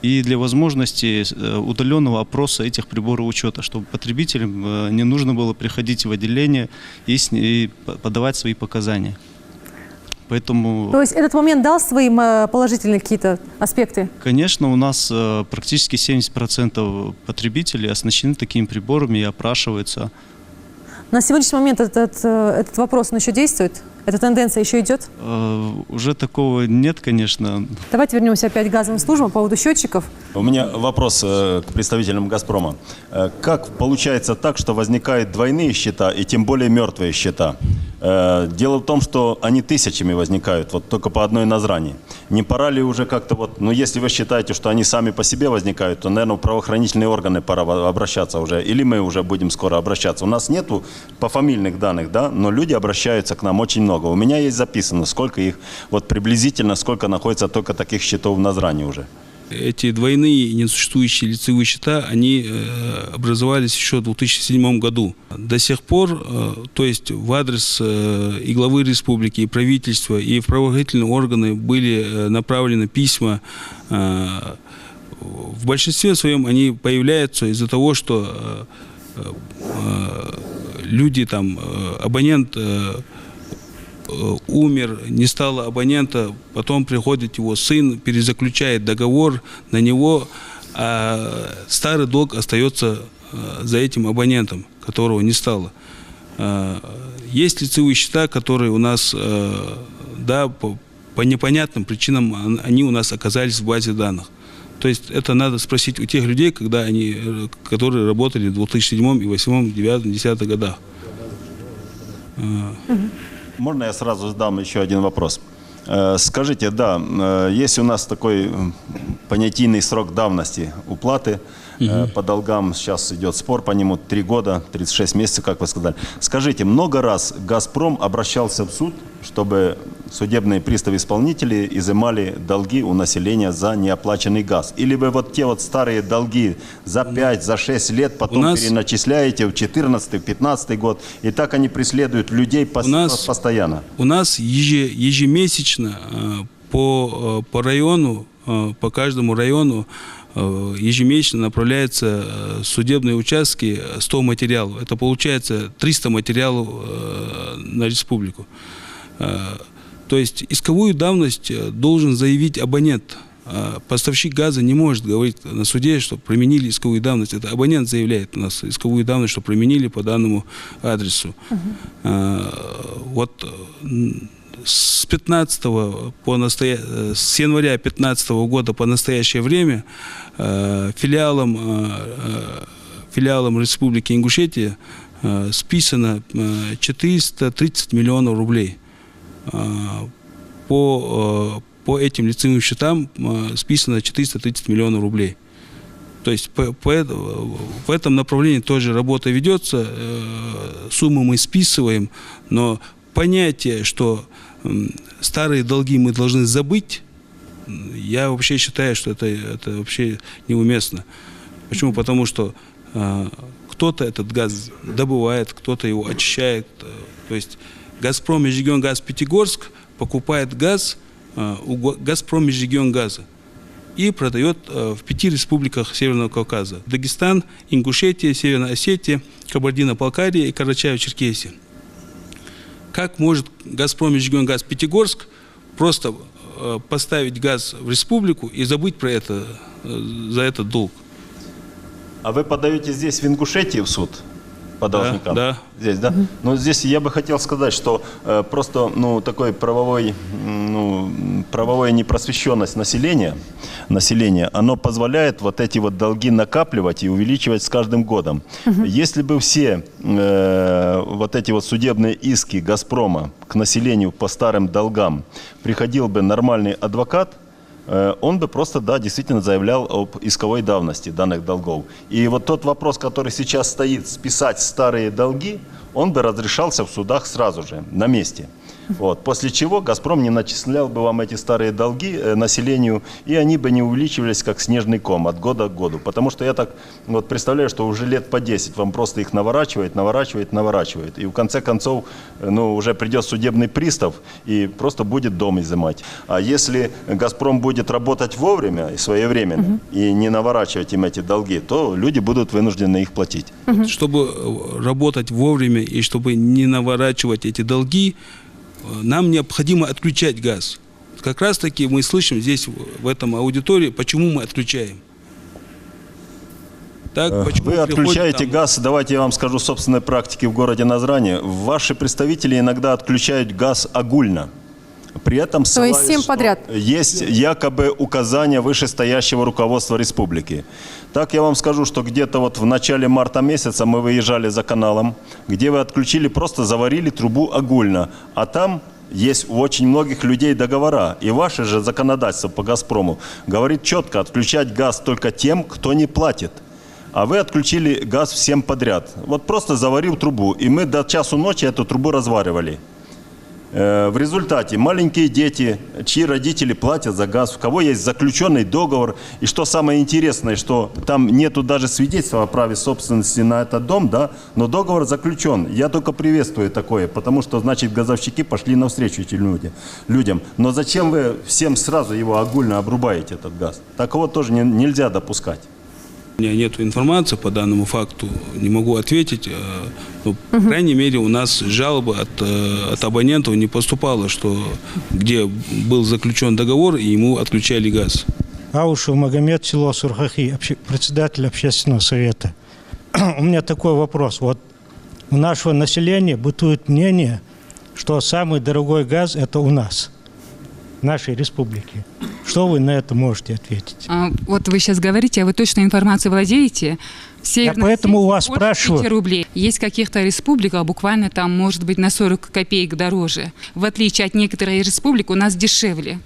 S12: и для возможности удаленного опроса этих приборов учета, чтобы потребителям не нужно было приходить в отделение и подавать свои показания. Поэтому,
S1: То есть этот момент дал свои положительные какие-то аспекты?
S12: конечно, у нас практически 70% потребителей оснащены такими приборами и опрашиваются.
S1: На сегодняшний момент этот вопрос, он еще действует? Эта тенденция еще идет?
S12: Уже такого нет, конечно.
S1: Давайте вернемся опять к газовым службам по поводу счетчиков.
S10: У меня вопрос к представителям «Газпрома». Как получается так, что возникают двойные счета и тем более мертвые счета? Дело в том, что они тысячами возникают, вот только по одной Назрани. Не пора ли уже как-то вот, ну если вы считаете, что они сами по себе возникают, то, наверное, в правоохранительные органы пора обращаться уже, или мы уже будем скоро обращаться. У нас нету пофамильных данных, да, но люди обращаются к нам очень много. У меня есть записано, сколько их, вот приблизительно, сколько находится только таких счетов в Назрани уже.
S8: Эти двойные несуществующие лицевые счета, они образовались еще в 2007 году. До сих пор, то есть в адрес и главы республики, и правительства, и в правоохранительные органы были направлены письма. В большинстве своем они появляются из-за того, что люди там, абонент умер, не стало абонента, потом приходит его сын, перезаключает договор на него, а старый долг остается за этим абонентом, которого не стало. Есть лицевые счета, которые у нас, да, по непонятным причинам они у нас оказались в базе данных. То есть это надо спросить у тех людей, которые работали в 2007, 2008, 2009, 2010 годах.
S10: Можно я сразу задам еще один вопрос? Скажите, да, есть у нас такой понятийный срок давности уплаты по долгам. Сейчас идет спор по нему 3 года, 36 месяцев, как вы сказали. Скажите, много раз «Газпром» обращался в суд, чтобы судебные приставы-исполнители изымали долги у населения за неоплаченный газ? Или вы вот те вот старые долги за 5, за 6 лет потом переначисляете в 2014, 2015 год, и так они преследуют людей постоянно?
S8: У нас ежемесячно по району, по каждому району ежемесячно направляются судебные участки 100 материалов. Это получается 300 материалов на республику. То есть исковую давность должен заявить абонент. Поставщик газа не может говорить на суде, что применили исковую давность. Это абонент заявляет у нас исковую давность, что применили по данному адресу. Вот с января 2015 года по настоящее время филиалом Республики Ингушетия списано 430 миллионов рублей. По этим лицевым счетам списано 430 миллионов рублей. То есть в этом направлении тоже работа ведется, суммы мы списываем, но понятие, что старые долги мы должны забыть, я вообще считаю, что это вообще неуместно. Почему? Потому что кто-то этот газ добывает, кто-то его очищает. То есть «Газпром Межрегионгаз Пятигорск» покупает газ у «Газпром Межрегионгаза» и продает в 5 республиках Северного Кавказа: Дагестан, Ингушетия, Северная Осетия, Кабардино-Балкария и Карачаево-Черкесия. Как может «Газпром Межрегионгаз Пятигорск» просто поставить газ в республику и забыть про это, за этот долг?
S10: А вы подаете здесь, в Ингушетии, в суд по должникам?
S8: Да.
S10: Здесь, да? Но здесь я бы хотел сказать, что просто такой правовая непросвещенность населения, оно позволяет вот эти вот долги накапливать и увеличивать с каждым годом. Если бы все вот эти вот судебные иски «Газпрома» к населению по старым долгам приходил бы нормальный адвокат, он бы просто, да, действительно заявлял об исковой давности данных долгов. И вот тот вопрос, который сейчас стоит, списать старые долги, он бы разрешался в судах сразу же, на месте. Вот. После чего «Газпром» не начислял бы вам эти старые долги населению, и они бы не увеличивались как снежный ком от года к году. Потому что я так вот представляю, что уже лет по 10 вам просто их наворачивает. И в конце концов уже придет судебный пристав и просто будет дом изымать. А если «Газпром» будет работать вовремя и своевременно, и не наворачивать им эти долги, то люди будут вынуждены их платить.
S8: Чтобы работать вовремя и чтобы не наворачивать эти долги, нам необходимо отключать газ. Как раз таки мы слышим здесь, в этом аудитории, почему мы отключаем. Так, почему
S10: вы отключаете газ, давайте я вам скажу собственной практики в городе Назрани. Ваши представители иногда отключают газ огульно. При этом
S1: то есть 7 подряд.
S10: Есть якобы указания вышестоящего руководства республики. Так я вам скажу, что где-то вот в начале марта месяца мы выезжали за каналом, где вы отключили, просто заварили трубу огульно. А там есть у очень многих людей договора. И ваше же законодательство по «Газпрому» говорит четко: отключать газ только тем, кто не платит. А вы отключили газ всем подряд. Вот просто заварил трубу, и мы до часу ночи эту трубу разваривали. В результате маленькие дети, чьи родители платят за газ, у кого есть заключенный договор, и что самое интересное, что там нету даже свидетельства о праве собственности на этот дом, да, но договор заключен. Я только приветствую такое, потому что, значит, газовщики пошли навстречу этим людям. Но зачем вы всем сразу его огульно обрубаете, этот газ? Такого тоже нельзя допускать.
S8: У меня нет информации по данному факту, не могу ответить. Но, по крайней мере, у нас жалобы от абонентов не поступало, что где был заключен договор, и ему отключали газ.
S13: Аушев Магомед, село Сурхахи, председатель общественного совета. У меня такой вопрос. Вот у нашего населения бытует мнение, что самый дорогой газ – это у нас, в нашей республике. Что вы на это можете ответить?
S11: Вот вы сейчас говорите, а вы точно информацией владеете?
S13: Я поэтому у вас спрашиваю.
S11: Рублей. Есть каких-то республиках, буквально там, может быть, на 40 копеек дороже. В отличие от некоторых республик, у нас дешевле.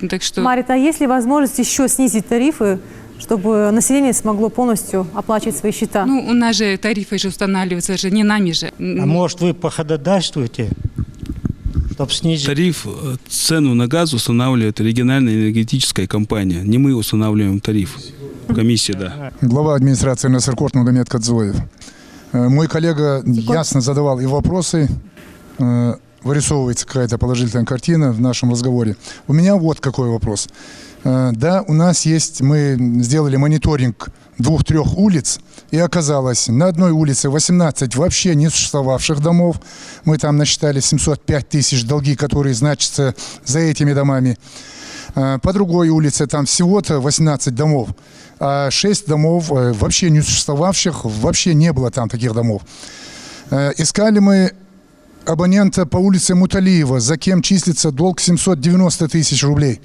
S11: Так что...
S1: Марит, а есть ли возможность еще снизить тарифы, чтобы население смогло полностью оплачивать свои счета?
S11: Ну, у нас же тарифы же устанавливаются же не нами же.
S13: А может, вы походатайствуете?
S8: Тариф, цену на газ устанавливает региональная энергетическая компания. Не мы устанавливаем тариф. Комиссия, да.
S14: Глава администрации Насыркорт Магомед Кадзоев. Мой коллега ясно задавал и вопросы, вырисовывается какая-то положительная картина в нашем разговоре. У меня вот какой вопрос. Да, у нас есть, мы сделали мониторинг 2-3 улиц, и оказалось, на одной улице 18 вообще не существовавших домов. Мы там насчитали 705 тысяч долги, которые значатся за этими домами. По другой улице там всего-то 18 домов, а 6 домов вообще не существовавших, вообще не было там таких домов. Искали мы абонента по улице Муталиева, за кем числится долг 790 тысяч рублей.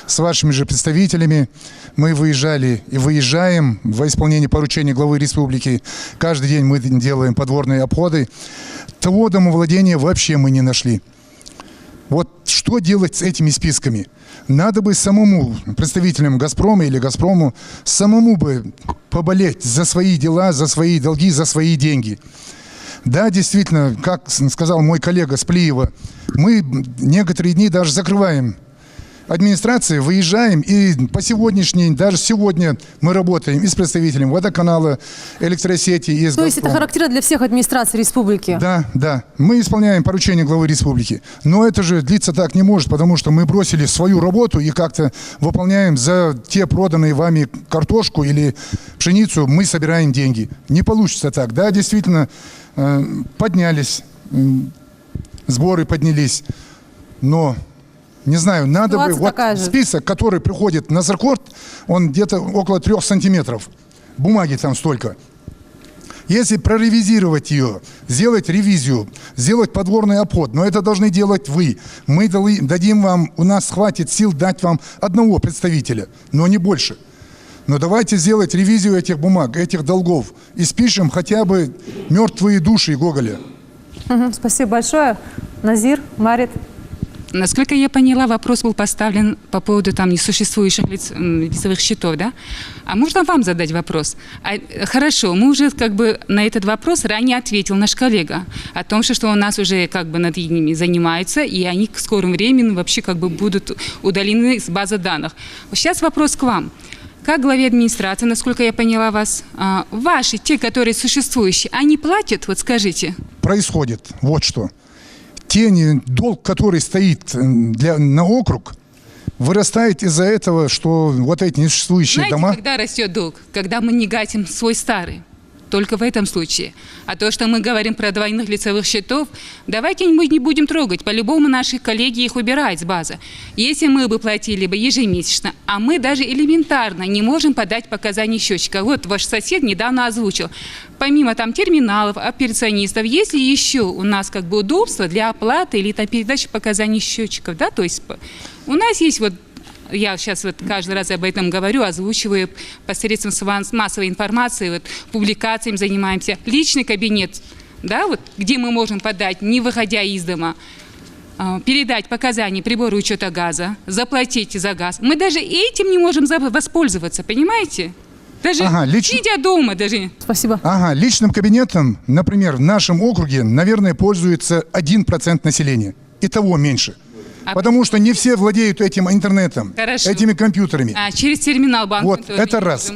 S14: С вашими же представителями мы выезжали и выезжаем во исполнение поручения главы республики. Каждый день мы делаем подворные обходы. Того домовладения вообще мы не нашли. Вот что делать с этими списками? Надо бы самому, представителям «Газпрома» или «Газпрому», самому бы поболеть за свои дела, за свои долги, за свои деньги. Да, действительно, как сказал мой коллега Сплиева, мы некоторые дни даже закрываем администрации, выезжаем, и по сегодняшний день, даже сегодня мы работаем и с представителем водоканала, электросети, и с
S1: То есть это характерно для всех администраций республики?
S14: Да, да. Мы исполняем поручение главы республики. Но это же длиться так не может, потому что мы бросили свою работу и как-то выполняем за те проданные вами картошку или пшеницу, мы собираем деньги. Не получится так. Да, действительно, поднялись, сборы поднялись, но... Не знаю, надо бы, вот список, который приходит на Насыркорт, он где-то около 3 сантиметров. Бумаги там столько. Если проревизировать ее, сделать ревизию, сделать подворный обход, но это должны делать вы. Мы дадим вам, у нас хватит сил дать вам одного представителя, но не больше. Но давайте сделать ревизию этих бумаг, этих долгов, и спишем хотя бы мертвые души Гоголя.
S1: Спасибо большое. Назир, Марит.
S11: Насколько я поняла, вопрос был поставлен по поводу там несуществующих лицевых счетов, да? А можно вам задать вопрос? Хорошо, мы уже как бы на этот вопрос ранее ответил наш коллега о том, что у нас уже как бы над ними занимаются, и они в скором времени вообще как бы будут удалены с базы данных. Сейчас вопрос к вам. Как главе администрации, насколько я поняла вас, ваши, те, которые существующие, они платят, вот скажите?
S14: Происходит вот что. Долг, который стоит на округ, вырастает из-за этого, что вот эти несуществующие дома...
S11: Когда растет долг? Когда мы не гасим свой старый. только в этом случае. А то, что мы говорим про двойных лицевых счетов, давайте мы не будем трогать. По-любому наши коллеги их убирают с базы. Если мы бы платили бы ежемесячно, а мы даже элементарно не можем подать показания счетчика. Вот ваш сосед недавно озвучил. Помимо там терминалов, операционистов, есть ли еще у нас как бы удобства для оплаты или там передачи показаний счетчиков, да? То есть у нас есть вот, я сейчас вот каждый раз об этом говорю, озвучиваю посредством массовой информации, вот, публикациями занимаемся. Личный кабинет, да, вот, где мы можем подать, не выходя из дома, передать показания прибора учета газа, заплатить за газ. Мы даже этим не можем воспользоваться, понимаете? Даже сидя дома даже.
S1: Спасибо.
S14: Ага, личным кабинетом, например, в нашем округе, наверное, пользуется 1% населения. И того меньше. Потому что не все владеют этим интернетом, этими компьютерами.
S11: Через терминал банка.
S14: Вот, это раз.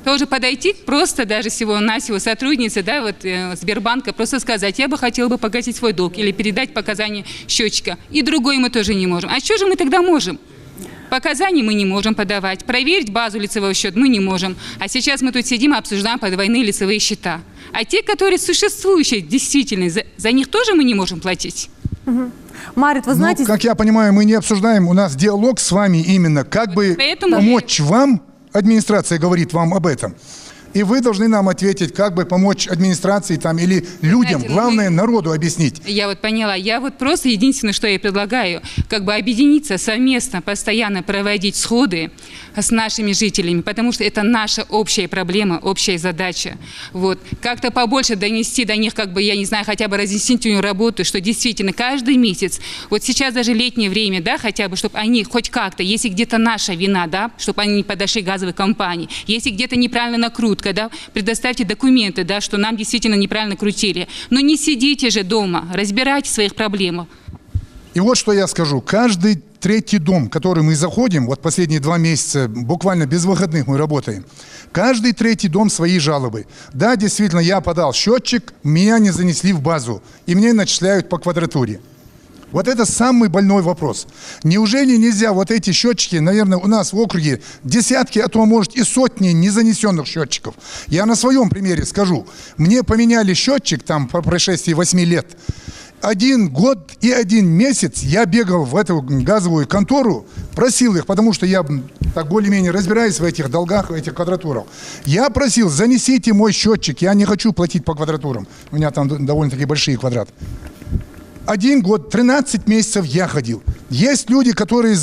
S11: Тоже подойти, просто даже всего-навсего сотруднице, да, вот, Сбербанка, просто сказать, я бы хотела бы погасить свой долг или передать показания счетчика. И другой мы тоже не можем. А что же мы тогда можем? Показания мы не можем подавать, проверить базу лицевого счета мы не можем. А сейчас мы тут сидим и обсуждаем двойные лицевые счета. А те, которые существующие, действительно, за них тоже мы не можем платить.
S1: Марит, вы знаете...
S14: как я понимаю, мы не обсуждаем, у нас диалог с вами именно, как бы помочь вам, администрация говорит вам об этом. И вы должны нам ответить, как бы помочь администрации там, или людям, главное, народу объяснить.
S11: Я вот поняла. Я вот просто единственное, что я предлагаю, как бы объединиться совместно, постоянно проводить сходы с нашими жителями, потому что это наша общая проблема, общая задача. Вот. Как-то побольше донести до них, как бы, я не знаю, хотя бы разъяснительную работу, что действительно каждый месяц, вот сейчас даже летнее время, да, хотя бы, чтобы они хоть как-то, если где-то наша вина, да, чтобы они не подошли газовой компании, если где-то неправильно накрутка, да, предоставьте документы, да, что нам действительно неправильно крутили. Но не сидите же дома, разбирайтесь в своих проблемах.
S14: И вот что я скажу. Каждый третий дом, в который мы заходим, вот последние 2 месяца, буквально без выходных мы работаем, каждый третий дом свои жалобы. Да, действительно, я подал счетчик, меня не занесли в базу, и мне начисляют по квадратуре. Вот это самый больной вопрос. Неужели нельзя вот эти счетчики, наверное, у нас в округе десятки, а то, может, и сотни незанесенных счетчиков. Я на своем примере скажу. Мне поменяли счетчик там по прошествии 8 лет. 1 год и 1 месяц я бегал в эту газовую контору, просил их, потому что я так более-менее разбираюсь в этих долгах, в этих квадратурах. Я просил, занесите мой счетчик, я не хочу платить по квадратурам. У меня там довольно-таки большие квадраты. 1 год, 13 месяцев я ходил. Есть люди, которые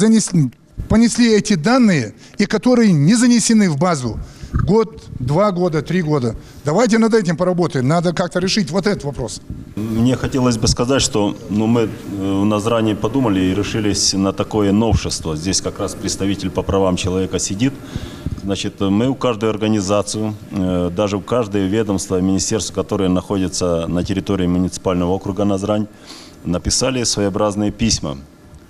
S14: понесли эти данные и которые не занесены в базу. 1, 2 года, 3 года. Давайте над этим поработаем. Надо как-то решить вот этот вопрос.
S10: Мне хотелось бы сказать, что мы у нас ранее подумали и решились на такое новшество. Здесь как раз представитель по правам человека сидит. Значит, мы у каждой организации, даже у каждого ведомства, министерства, которые находятся на территории муниципального округа Назрань, написали своеобразные письма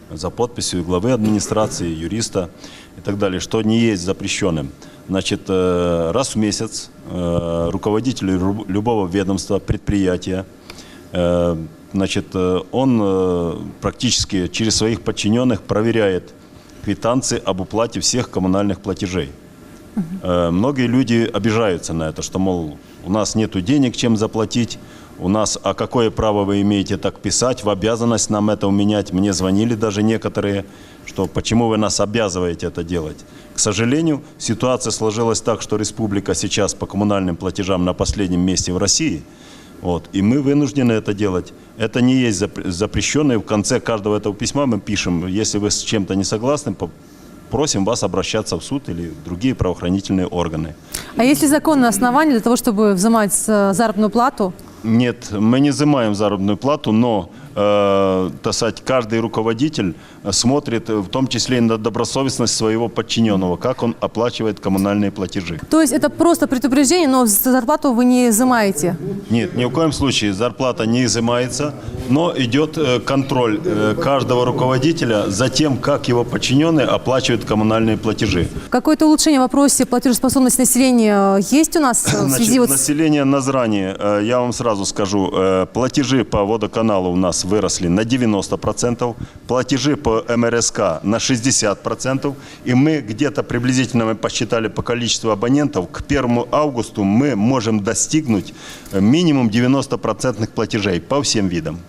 S10: за подписью главы администрации, юриста и так далее, что не есть запрещенным. Значит, раз в месяц руководитель любого ведомства, предприятия, значит, он практически через своих подчиненных проверяет квитанции об уплате всех коммунальных платежей. Многие люди обижаются на это, что, мол, у нас нету денег, чем заплатить, у нас, а какое право вы имеете так писать, в обязанность нам это уменять. Мне звонили даже некоторые, что почему вы нас обязываете это делать. К сожалению, ситуация сложилась так, что республика сейчас по коммунальным платежам на последнем месте в России. Вот, и мы вынуждены это делать. Это не есть запрещенное. В конце каждого этого письма мы пишем, если вы с чем-то не согласны, просим вас обращаться в суд или в другие правоохранительные органы.
S1: А есть ли законное основание для того, чтобы взимать заработную плату?
S10: Нет, мы не взимаем заработную плату, но так сказать, каждый руководитель смотрит в том числе и на добросовестность своего подчиненного, как он оплачивает коммунальные платежи.
S1: То есть это просто предупреждение, но зарплату вы не изымаете?
S10: Нет, ни в коем случае зарплата не изымается, но идет контроль каждого руководителя за тем, как его подчиненные оплачивают коммунальные платежи.
S1: Какое-то улучшение в вопросе платежеспособности населения есть у нас в связи
S10: Население Назрани, я вам сразу сразу скажу, платежи по водоканалу у нас выросли на 90%, платежи по МРСК на 60%, и мы где-то приблизительно, мы посчитали по количеству абонентов, к 1 августу мы можем достигнуть минимум 90% платежей по всем видам.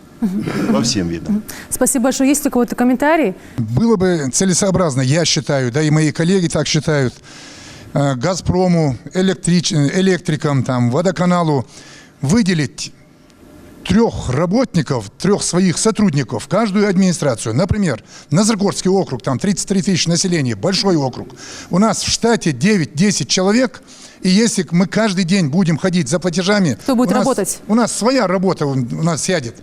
S10: По всем видам.
S1: Спасибо большое. Есть у кого-то комментарий?
S14: Было бы целесообразно, я считаю, да и мои коллеги так считают, «Газпрому», электрикам, там, водоканалу выделить 3 работников, 3 своих сотрудников в каждую администрацию. Например, Назыргорский округ, там 33 тысячи населения, большой округ. У нас в штате 9-10 человек, и если мы каждый день будем ходить за платежами...
S1: Кто будет работать?
S14: У нас своя работа у нас сядет.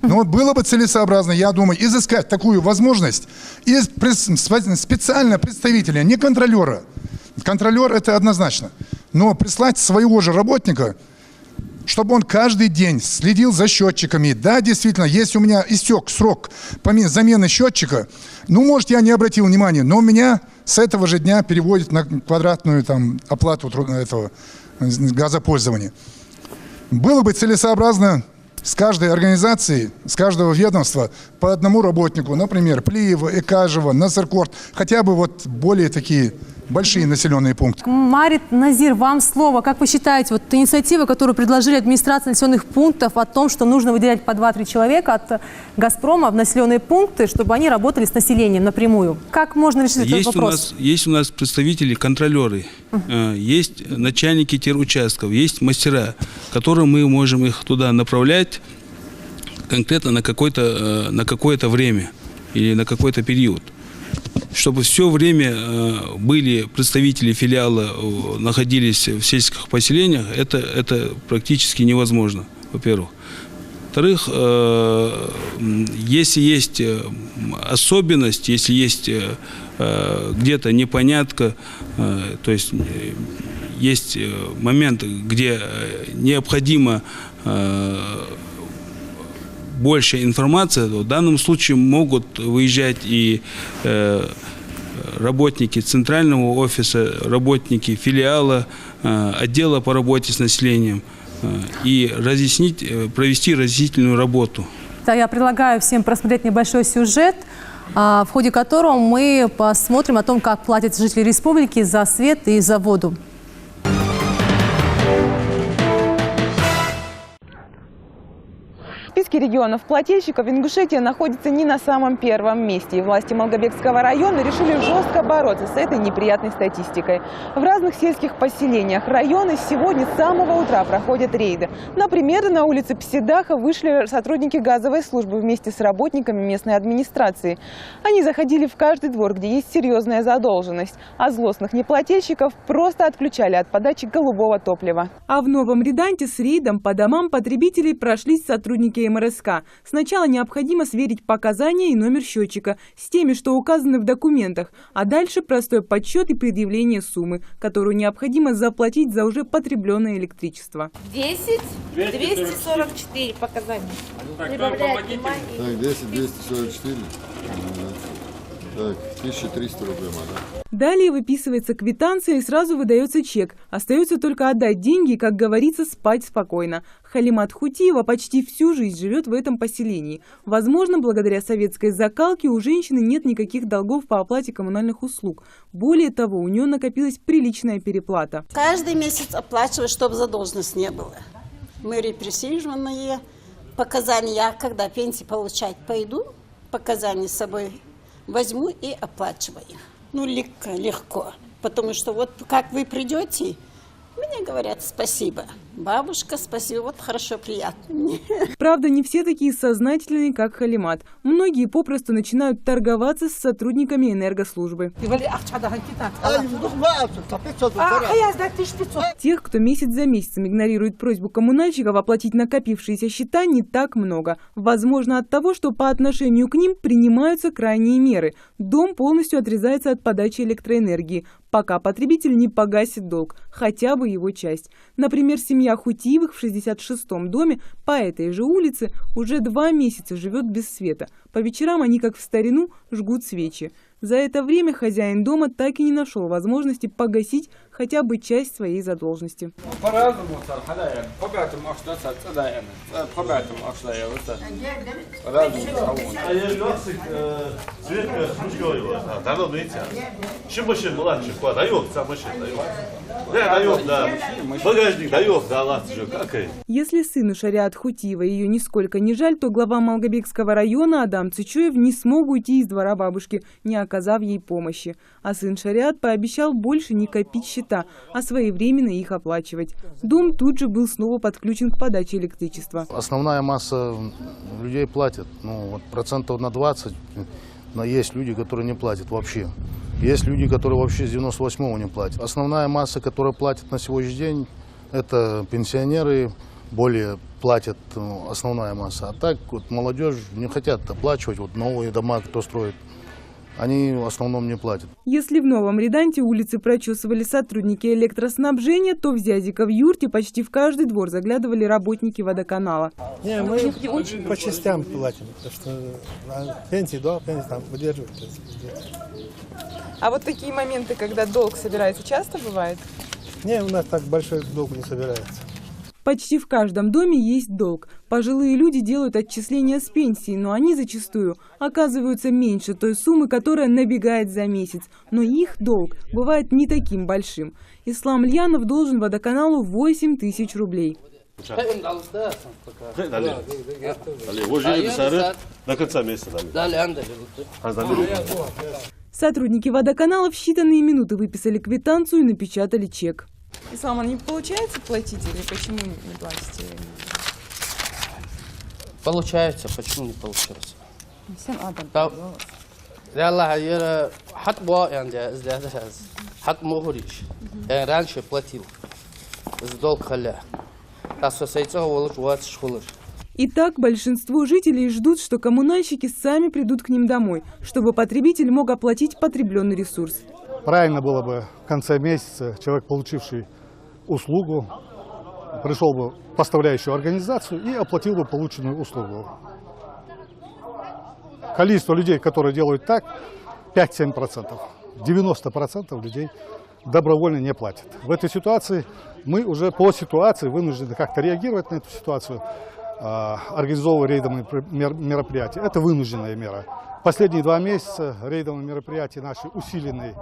S14: Но было бы целесообразно, я думаю, изыскать такую возможность и специально представителя, не контролера. Контролер это однозначно. Но прислать своего же работника, чтобы он каждый день следил за счетчиками. Да, действительно, если у меня истек срок замены счетчика, ну, может, я не обратил внимания, но у меня с этого же дня переводят на квадратную там, оплату этого газопользования. Было бы целесообразно с каждой организации, с каждого ведомства по одному работнику, например, Плиева, Экажева, Назыркорт, хотя бы вот более такие большие населенные пункты.
S1: Марит, Назир, вам слово. Как вы считаете, вот инициатива, которую предложили администрации населенных пунктов о том, что нужно выделять по 2-3 человека от «Газпрома» в населенные пункты, чтобы они работали с населением напрямую? Как можно решить этот вопрос?
S8: Есть у нас представители, контролеры, есть начальники теручастков, есть мастера, которые мы можем их туда направлять конкретно на какое-то время или на какой-то период. Чтобы все время были представители филиала, находились в сельских поселениях, это практически невозможно, во-первых. Во-вторых, если есть особенность, если есть где-то непонятка, то есть есть момент, где необходимо больше информации, то в данном случае могут выезжать и работники центрального офиса, работники филиала, отдела по работе с населением и провести разъяснительную работу.
S1: Да, я предлагаю всем просмотреть небольшой сюжет, в ходе которого мы посмотрим о том, как платят жители республики за свет и за воду.
S15: В списке регионов-плательщиков Ингушетия находится не на самом первом месте. И власти Малгобекского района решили жестко бороться с этой неприятной статистикой. В разных сельских поселениях района сегодня с самого утра проходят рейды. Например, на улице Псидаха вышли сотрудники газовой службы вместе с работниками местной администрации. Они заходили в каждый двор, где есть серьезная задолженность. А злостных неплательщиков просто отключали от подачи голубого топлива. А в Новом Реданте с рейдом по домам потребителей прошлись сотрудники МРСК. Сначала необходимо сверить показания и номер счетчика с теми, что указаны в документах, а дальше простой подсчет и предъявление суммы, которую необходимо заплатить за уже потребленное электричество.
S16: 10 244 показания. Прибавляет внимание.
S17: Так, 10 244. Так, 1300 рублей надо.
S15: Далее выписывается квитанция и сразу выдается чек. Остается только отдать деньги и, как говорится, спать спокойно. Халимат Хутиева почти всю жизнь живет в этом поселении. Возможно, благодаря советской закалке у женщины нет никаких долгов по оплате коммунальных услуг. Более того, у нее накопилась приличная переплата.
S18: Каждый месяц оплачиваю, чтобы задолженность не было. Мы репрессированные. Показания, я когда пенсию получать пойду, показания с собой возьму и оплачиваю. Ну, легко. Потому что вот как вы придете, мне говорят спасибо. Бабушка, спасибо, вот хорошо, приятно мне.
S15: Правда, не все такие сознательные, как Халимат. Многие попросту начинают торговаться с сотрудниками энергослужбы. Тех, кто месяц за месяцем игнорирует просьбу коммунальщиков оплатить накопившиеся счета, не так много. Возможно, от того, что по отношению к ним принимаются крайние меры. Дом полностью отрезается от подачи электроэнергии, пока потребитель не погасит долг, хотя бы его часть. Например, семья Хутиевых в 66-м доме по этой же улице уже 2 месяца живет без света. По вечерам они, как в старину, жгут свечи. За это время хозяин дома так и не нашел возможности погасить хотя бы часть своей задолженности. Если сыну Шариат Хутиева ее нисколько не жаль, то глава Малгобекского района Адам Цычуев не смог уйти из двора бабушки, не оказав ей помощи. А сын Шариат пообещал больше не копить счета, а своевременно их оплачивать. Дом тут же был снова подключен к подаче электричества.
S19: Основная масса людей платит, вот процентов на 20, но есть люди, которые не платят вообще. Есть люди, которые вообще с 98-го не платят. Основная масса, которая платит на сегодняшний день, это пенсионеры, более платят основная масса. А так вот молодежь не хотят оплачивать, вот новые дома, кто строит, они в основном не платят.
S15: Если в Новом Реданте улицы прочесывали сотрудники электроснабжения, то в Зязиково-Юрте почти в каждый двор заглядывали работники водоканала.
S20: Не, мы по частям платим, потому что пенсии, да, пенсии там выдерживают.
S15: А вот такие моменты, когда долг собирается, часто бывает?
S20: Не, у нас так большой долг не собирается.
S15: Почти в каждом доме есть долг. Пожилые люди делают отчисления с пенсии, но они зачастую оказываются меньше той суммы, которая набегает за месяц. Но их долг бывает не таким большим. Ислам Льянов должен водоканалу 8 тысяч рублей. Сотрудники водоканала в считанные минуты выписали квитанцию и напечатали чек. Ислам, а не получается платить или почему не платите?
S21: Получается, почему не получается? Раньше платил, долг халя.
S15: Итак, большинство жителей ждут, что коммунальщики сами придут к ним домой, чтобы потребитель мог оплатить потребленный ресурс.
S22: Правильно было бы в конце месяца человек, получивший услугу, пришел бы в поставляющую организацию и оплатил бы полученную услугу. Количество людей, которые делают так, 5-7%. 90% людей добровольно не платят. В этой ситуации мы уже по ситуации вынуждены как-то реагировать на эту ситуацию, организовывая рейдовые мероприятия. Это вынужденная мера. Последние 2 месяца рейдовые мероприятия наши усиленные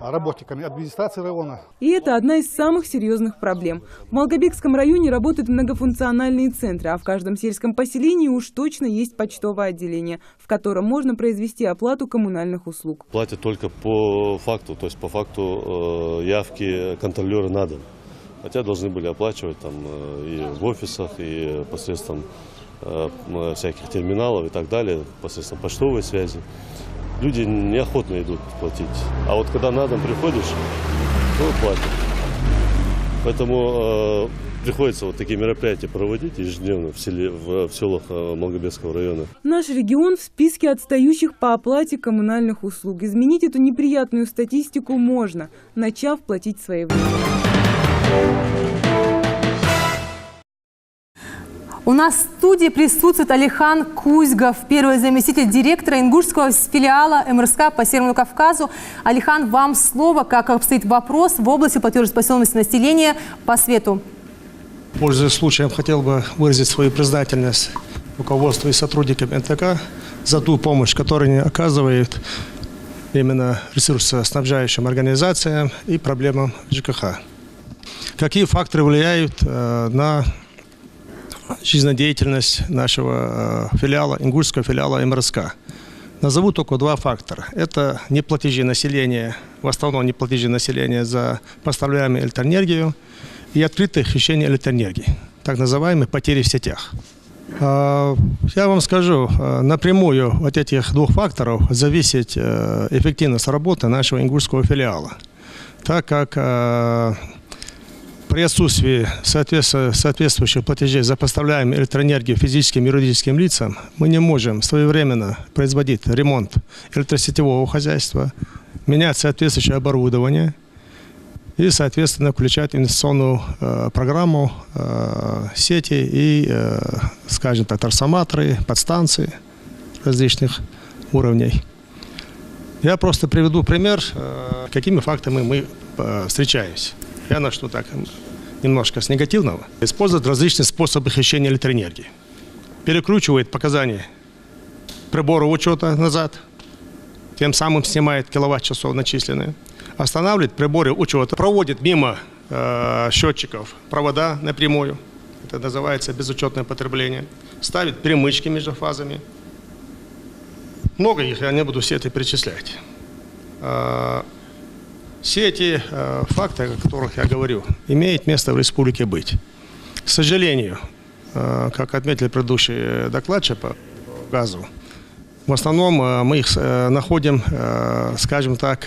S22: работниками администрации района.
S15: И это одна из самых серьезных проблем. В Малгобекском районе работают многофункциональные центры, а в каждом сельском поселении уж точно есть почтовое отделение, в котором можно произвести оплату коммунальных услуг.
S23: Платят только по факту, то есть по факту явки контролера на дом. Хотя должны были оплачивать там и в офисах, и посредством всяких терминалов и так далее, посредством почтовой связи. Люди неохотно идут платить. А вот когда на дом приходишь, то платят. Поэтому приходится вот такие мероприятия проводить ежедневно в селах Малгобекского района.
S15: Наш регион в списке отстающих по оплате коммунальных услуг. Изменить эту неприятную статистику можно, начав платить своевременно.
S1: У нас в студии присутствует Алихан Кузьгов, первый заместитель директора ингушского филиала МРСК по Северному Кавказу. Алихан, вам слово, как обстоит вопрос в области платежеспособности населения по свету.
S24: Пользуясь случаем, хотел бы выразить свою признательность руководству и сотрудникам НТК за ту помощь, которую они оказывают именно ресурсоснабжающим организациям и проблемам ЖКХ. Какие факторы влияют на жизнедеятельность нашего филиала, ингушского филиала МРСК? Назову только 2 фактора. Это неплатежи населения, в основном неплатежи населения за поставляемую электроэнергию и открытое хищение электроэнергии, так называемые потери в сетях. Я вам скажу, напрямую от этих 2 факторов зависит эффективность работы нашего ингушского филиала, так как при отсутствии соответствующих платежей за поставляемую электроэнергию физическим и юридическим лицам мы не можем своевременно производить ремонт электросетевого хозяйства, менять соответствующее оборудование и, соответственно, включать инвестиционную программу сети и, скажем так, трансформаторы, подстанции различных уровней. Я просто приведу пример, какими фактами мы встречаемся. Я начну так немножко с негативного. Используют различные способы хищения электроэнергии. Перекручивает показания прибора учета назад, тем самым снимает киловатт-часов начисленные. Останавливает приборы учета, проводит мимо счетчиков провода напрямую. Это называется безучетное потребление. Ставит перемычки между фазами. Много их, я не буду все это перечислять. Все эти факты, о которых я говорю, имеют место в республике быть. К сожалению, как отметили предыдущие докладчики по газу, в основном мы их находим, скажем так,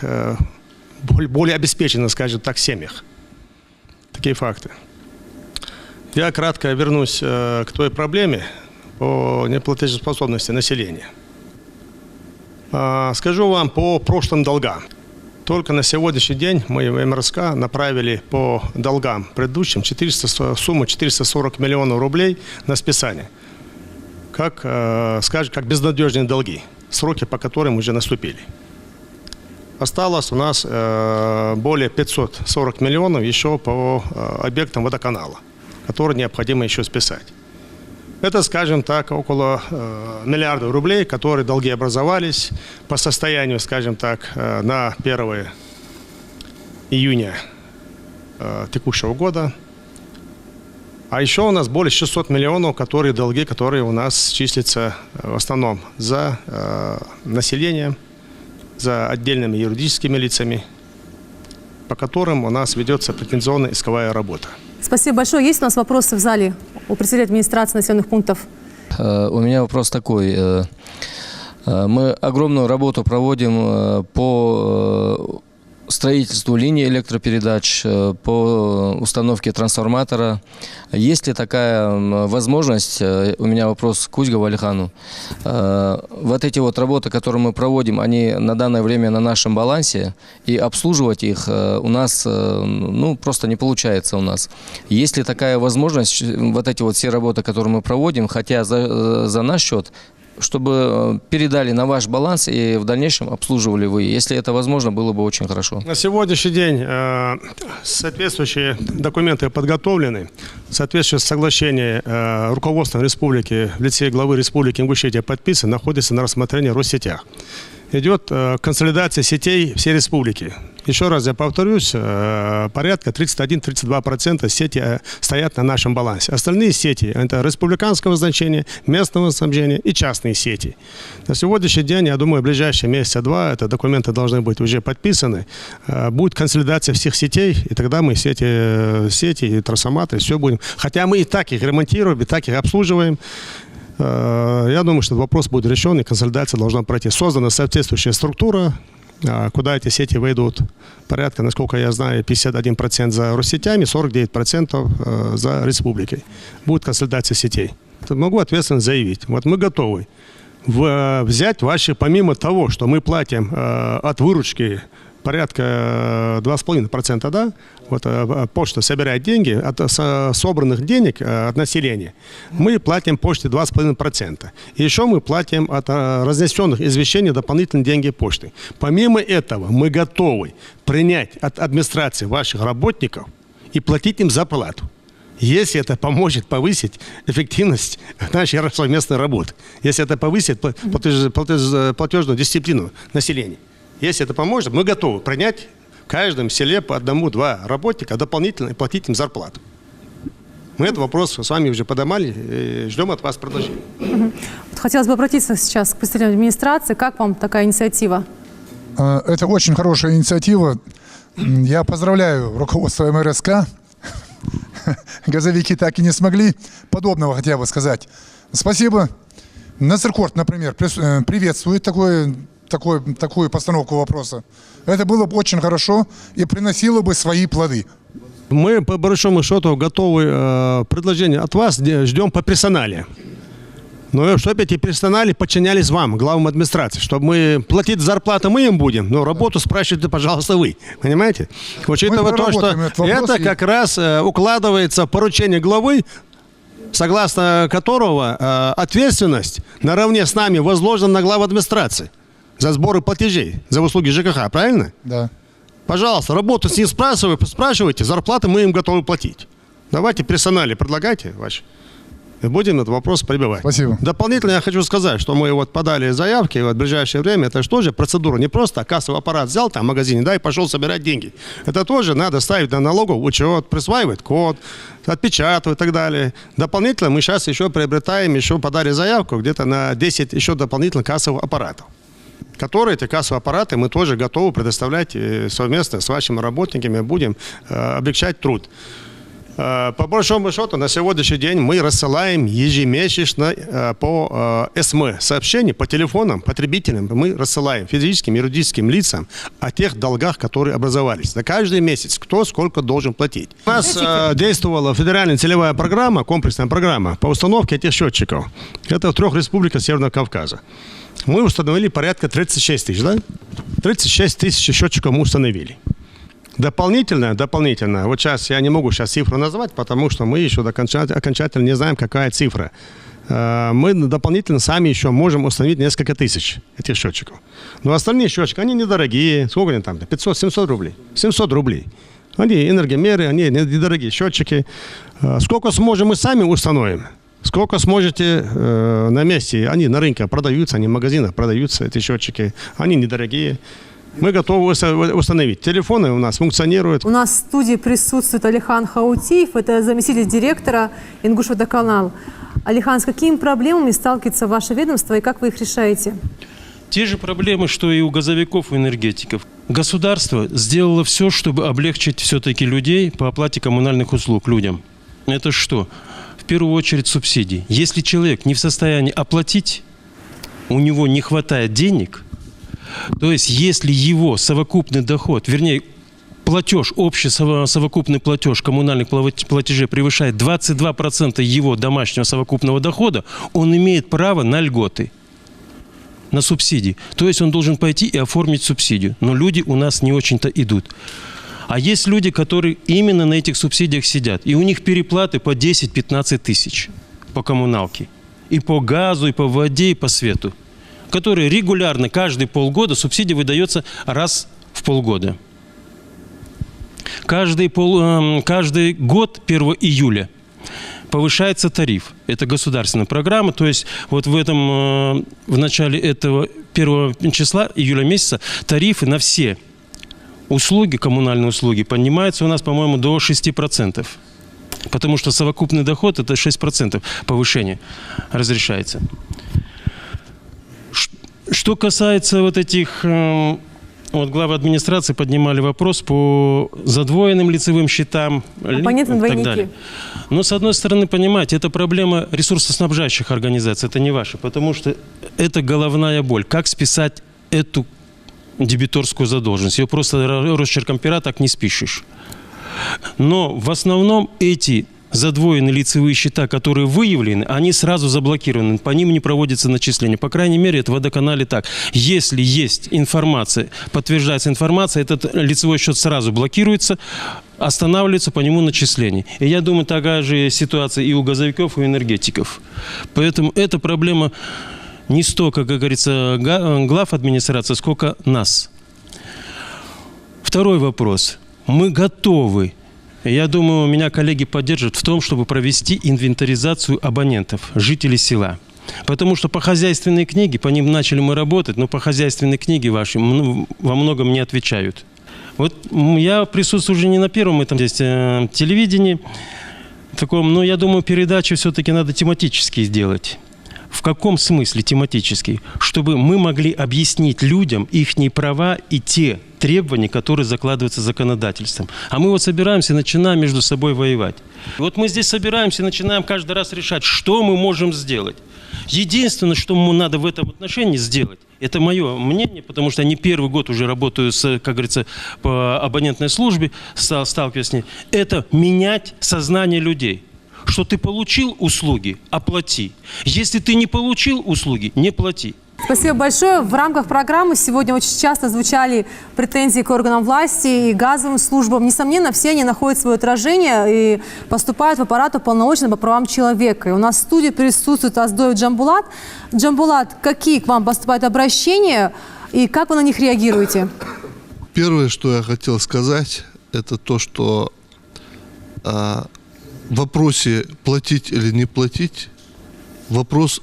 S24: более обеспеченных, скажем так, семьях. Такие факты. Я кратко вернусь к той проблеме по неплатежеспособности населения. Скажу вам по прошлым долгам. Только на сегодняшний день мы в МРСК направили по долгам предыдущим сумму 440 миллионов рублей на списание. Как безнадежные долги, сроки по которым уже наступили. Осталось у нас более 540 миллионов еще по объектам водоканала, которые необходимо еще списать. Это, скажем так, около миллиарда рублей, которые долги образовались по состоянию, скажем так, на 1 июня текущего года. А еще у нас более 600 миллионов, долги, которые у нас числятся в основном за населением, за отдельными юридическими лицами, по которым у нас ведется претензионно-исковая работа.
S1: Спасибо большое. Есть у нас вопросы в зале у председателя администрации населенных пунктов?
S9: У меня вопрос такой. Мы огромную работу проводим по строительству линии электропередач, по установке трансформатора. Есть ли такая возможность, у меня вопрос к Кузьгову Алихану, вот эти вот работы, которые мы проводим, они на данное время на нашем балансе, и обслуживать их у нас просто не получается у нас. Есть ли такая возможность, вот эти вот все работы, которые мы проводим, хотя за наш счет, чтобы передали на ваш баланс и в дальнейшем обслуживали вы. Если это возможно, было бы очень хорошо.
S24: На сегодняшний день соответствующие документы подготовлены. Соответствующее соглашение руководством республики в лице главы республики Ингушетия подписано, находится на рассмотрении в Россетях. Идет консолидация сетей всей республики. Еще раз я повторюсь, порядка 31-32% сети стоят на нашем балансе. Остальные сети – это республиканского значения, местного значения и частные сети. На сегодняшний день, я думаю, в ближайшие месяца-два это документы должны быть уже подписаны. Будет консолидация всех сетей, и тогда мы сети и трансформаторы, все будем. Хотя мы и так их ремонтируем, и так их обслуживаем. Я думаю, что вопрос будет решен, и консолидация должна пройти. Создана соответствующая структура, куда эти сети войдут. Порядка, насколько я знаю, 51% за Россетями, 49% за республикой. Будет консолидация сетей. Могу ответственно заявить, вот мы готовы взять ваши, помимо того, что мы платим от выручки порядка 2,5%, да? Вот почта собирает деньги от собранных денег от населения. Мы платим почте 2,5%. И еще мы платим от разнесенных извещений дополнительные деньги почты. Помимо этого, мы готовы принять от администрации ваших работников и платить им зарплату, если это поможет повысить эффективность нашей совместной работы, если это повысит платежную дисциплину населения. Если это поможет, мы готовы принять в каждом селе по 1-2 работника дополнительно и платить им зарплату. Мы этот вопрос с вами уже поднимали и ждем от вас продолжения.
S1: Хотелось бы обратиться сейчас к представителям администрации. Как вам такая инициатива?
S14: Это очень хорошая инициатива. Я поздравляю руководство МРСК. Газовики так и не смогли подобного хотя бы сказать. Спасибо. Насеркорт, например, приветствует такую постановку вопроса. Это было бы очень хорошо и приносило бы свои плоды.
S24: Мы, по большому счету, готовы предложения от вас, ждем по персонале. Но чтобы эти персонали подчинялись вам, главам администрации, чтобы мы платить зарплату мы им будем, но работу спрашивайте, пожалуйста, вы. Понимаете? Учитывая то, что это как раз укладывается в поручение главы, согласно которого ответственность наравне с нами возложена на главу администрации. за сборы платежей, за услуги ЖКХ, правильно?
S14: Да.
S24: Пожалуйста, работу с ним спрашивайте, зарплаты мы им готовы платить. Давайте персонали предлагайте ваши. И будем этот вопрос прибивать.
S14: Спасибо.
S24: Дополнительно я хочу сказать, что мы вот подали заявки в ближайшее время. Это же тоже процедура. Не просто кассовый аппарат взял там в магазине, да, и пошел собирать деньги. Это тоже надо ставить на налоговый учет, присваивать код, отпечатывать и так далее. Дополнительно мы сейчас еще приобретаем, еще подали заявку где-то на 10 еще дополнительных кассовых аппаратов, которые эти кассовые аппараты мы тоже готовы предоставлять совместно с вашими работниками, будем облегчать труд. По большому счету, на сегодняшний день мы рассылаем ежемесячно по СМ сообщения, по телефонам потребителям. Мы рассылаем физическим и юридическим лицам о тех долгах, которые образовались. За каждый месяц кто сколько должен платить. У нас действовала федеральная целевая программа, комплексная программа по установке этих счетчиков. Это в 3 республиках Северного Кавказа. Мы установили порядка 36 тысяч, да? 36 тысяч счетчиков мы установили. Дополнительно, вот сейчас я не могу цифру назвать, потому что мы еще окончательно не знаем, какая цифра. Мы дополнительно сами еще можем установить несколько тысяч этих счетчиков. Но остальные счетчики, они недорогие. Сколько они там? 500-700 рублей. 700 рублей. Они энергомеры, они недорогие счетчики. Сколько сможем, мы сами установим. Сколько сможете на месте. Они на рынке продаются, они в магазинах продаются, эти счетчики. Они недорогие. Мы готовы установить. Телефоны у нас функционируют.
S1: У нас в студии присутствует Алихан Хаутиев, это заместитель директора Ингуш-Водоканал. Алихан, с какими проблемами сталкивается ваше ведомство и как вы их решаете?
S3: Те же проблемы, что и у газовиков, и энергетиков. Государство сделало все, чтобы облегчить все-таки людей по оплате коммунальных услуг людям. Это что? В первую очередь субсидии. Если человек не в состоянии оплатить, у него не хватает денег, то есть если его совокупный доход, вернее, платеж, общий совокупный платеж коммунальных платежей превышает 22% его домашнего совокупного дохода, он имеет право на льготы, на субсидии. То есть он должен пойти и оформить субсидию. Но люди у нас не очень-то идут. А есть люди, которые именно на этих субсидиях сидят. И у них переплаты по 10-15 тысяч по коммуналке. И по газу, и по воде, и по свету. Которые регулярно, каждые полгода, субсидия выдается раз в полгода. Каждый год 1 июля повышается тариф. Это государственная программа. То есть вот в начале этого 1 числа июля месяца тарифы на все услуги, коммунальные услуги, поднимаются у нас, по-моему, до 6%. Потому что совокупный доход – это 6% повышения разрешается. Что касается вот этих, вот главы администрации поднимали вопрос по задвоенным лицевым счетам и так далее. Но, с одной стороны, понимаете, это проблема ресурсоснабжающих организаций, это не ваша, потому что это головная боль. Как списать эту дебиторскую задолженность? Ее просто росчерком пера так не спишешь. Но в основном эти задвоенные лицевые счета, которые выявлены, они сразу заблокированы, по ним не проводится начисление. По крайней мере, это в водоканале так. Если есть информация, подтверждается информация, этот лицевой счет сразу блокируется, останавливается по нему начисление. И я думаю, такая же ситуация и у газовиков, и у энергетиков. Поэтому эта проблема не столько, как говорится, глав администрации, сколько нас. Второй вопрос. Мы готовы. Я думаю, меня коллеги поддержат в том, чтобы провести инвентаризацию абонентов, жителей села. Потому что по хозяйственной книге, по ним начали мы работать, но по хозяйственной книге вашей во многом не отвечают. Вот я присутствую уже не на первом этом здесь телевидении, таком, но я думаю, передачу все-таки надо тематически сделать. В каком смысле тематический? Чтобы мы могли объяснить людям их права и те требования, которые закладываются законодательством. А мы вот собираемся и начинаем между собой воевать. Вот мы здесь собираемся и начинаем каждый раз решать, что мы можем сделать. Единственное, что надо в этом отношении сделать, это мое мнение, потому что я не первый год уже работаю, как говорится, по абонентной службе, сталкиваюсь с ней, это менять сознание людей. Что ты получил услуги, оплати. Если ты не получил услуги, не плати.
S1: Спасибо большое. В рамках программы сегодня очень часто звучали претензии к органам власти и газовым службам. Несомненно, все они находят свое отражение и поступают в аппарат уполномоченного по правам человека. И у нас в студии присутствует Аздоев Джамбулат. Джамбулат, какие к вам поступают обращения и как вы на них реагируете?
S2: Первое, что я хотел сказать, это то, что в вопросе платить или не платить,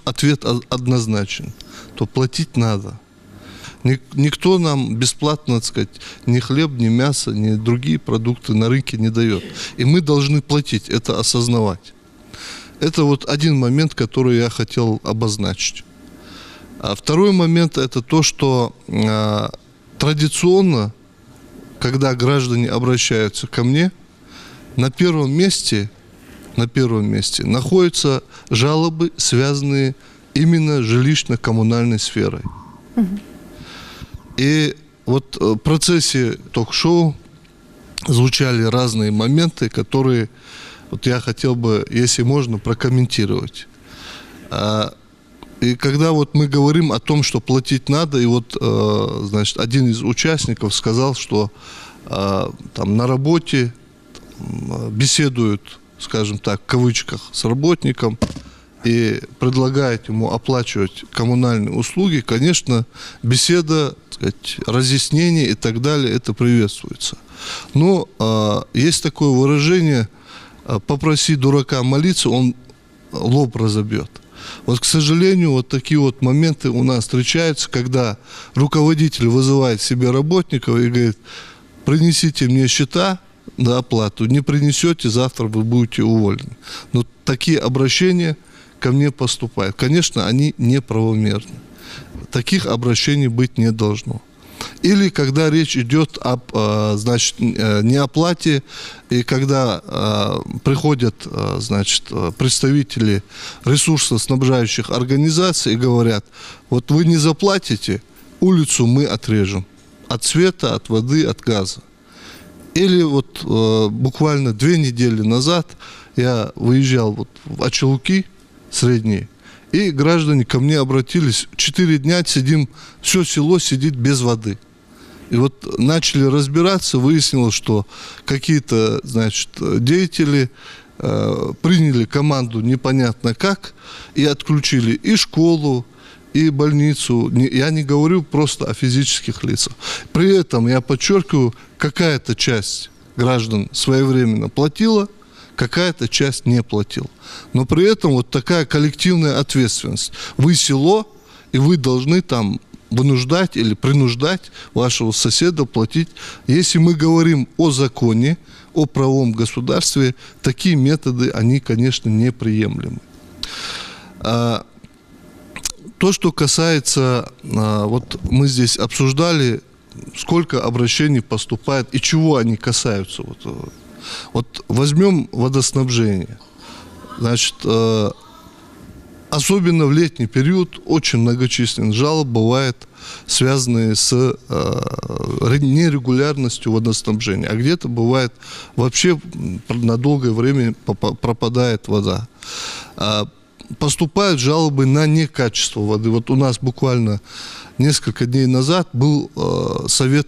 S2: ответ однозначен, то платить надо. Никто нам бесплатно, так сказать, ни хлеб, ни мясо, ни другие продукты на рынке не дает. И мы должны платить, это осознавать. Это вот один момент, который я хотел обозначить. А второй момент – это то, что традиционно, когда граждане обращаются ко мне, на первом месте находятся жалобы, связанные именно с жилищно-коммунальной сферой. И вот в процессе ток-шоу звучали разные моменты, которые вот я хотел бы, если можно, прокомментировать. И когда вот мы говорим о том, что платить надо, и вот, значит, один из участников сказал, что там на работе беседуют, скажем так, в кавычках, с работником и предлагает ему оплачивать коммунальные услуги, конечно, беседа, так сказать, разъяснение и так далее, это приветствуется. Но есть такое выражение: попроси дурака молиться, он лоб разобьет. Вот, к сожалению, вот такие вот моменты у нас встречаются, когда руководитель вызывает себе работников и говорит: принесите мне счета на оплату, не принесете, завтра вы будете уволены. Но такие обращения ко мне поступают. Конечно, они неправомерны. Таких обращений быть не должно. Или когда речь идет об, значит, неоплате, и когда приходят, значит, представители ресурсоснабжающих организаций и говорят: вот вы не заплатите, улицу мы отрежем от света, от воды, от газа. Или вот буквально 2 недели назад я выезжал вот в Очелуки средние, и граждане ко мне обратились: 4 дня сидим, все село сидит без воды. И вот начали разбираться, выяснилось, что какие-то, значит, деятели приняли команду непонятно как и отключили и школу, и больницу. Я не говорю просто о физических лицах. При этом, я подчеркиваю, какая-то часть граждан своевременно платила, какая-то часть не платила. Но при этом вот такая коллективная ответственность. Вы село, и вы должны там вынуждать или принуждать вашего соседа платить. Если мы говорим о законе, о правовом государстве, такие методы, они, конечно, неприемлемы. То, что касается, вот мы здесь обсуждали, сколько обращений поступает и чего они касаются. Вот возьмем водоснабжение. Значит, особенно в летний период очень многочисленных жалоб бывает, связанные с нерегулярностью водоснабжения. А где-то бывает вообще на долгое время пропадает вода. Поступают жалобы на некачество воды. Вот у нас буквально несколько дней назад был совет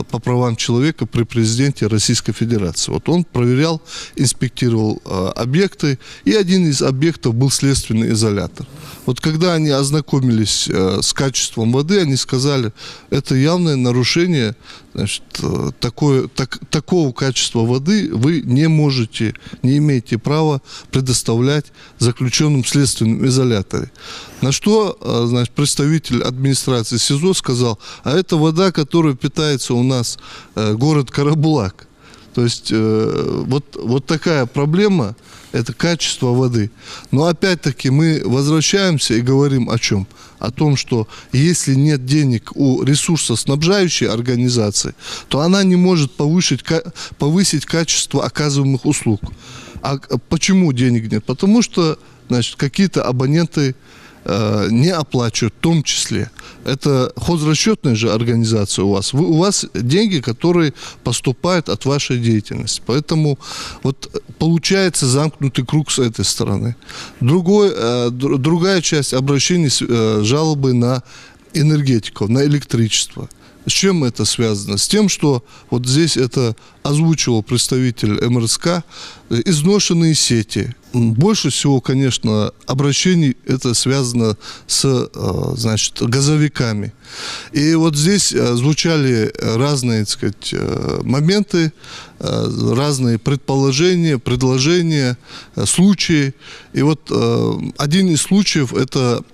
S2: по правам человека при президенте Российской Федерации. Вот он проверял, инспектировал объекты, и один из объектов был следственный изолятор. Вот когда они ознакомились с качеством воды, они сказали: это явное нарушение, значит, такого качества воды вы не можете, не имеете права предоставлять заключенным в следственном изоляторе. На что, значит, представитель администрации СИЗО сказал: а это вода, которая питается у нас город Карабулак. То есть вот такая проблема, это качество воды. Но опять-таки мы возвращаемся и говорим о чем? О том, что если нет денег у ресурсоснабжающей организации, то она не может повысить качество оказываемых услуг. А почему денег нет? Потому что, значит, какие-то абоненты не оплачивают, в том числе. Это хозрасчетная же организация у вас. У вас деньги, которые поступают от вашей деятельности. Поэтому вот получается замкнутый круг с этой стороны. Другая часть обращений, жалобы на энергетиков, на электричество. С чем это связано? С тем, что вот здесь это озвучивал представитель МРСК, изношенные сети. Больше всего, конечно, обращений это связано с, значит, газовиками. И вот здесь звучали разные, так сказать, моменты, разные предположения, предложения, случаи. И вот один из случаев это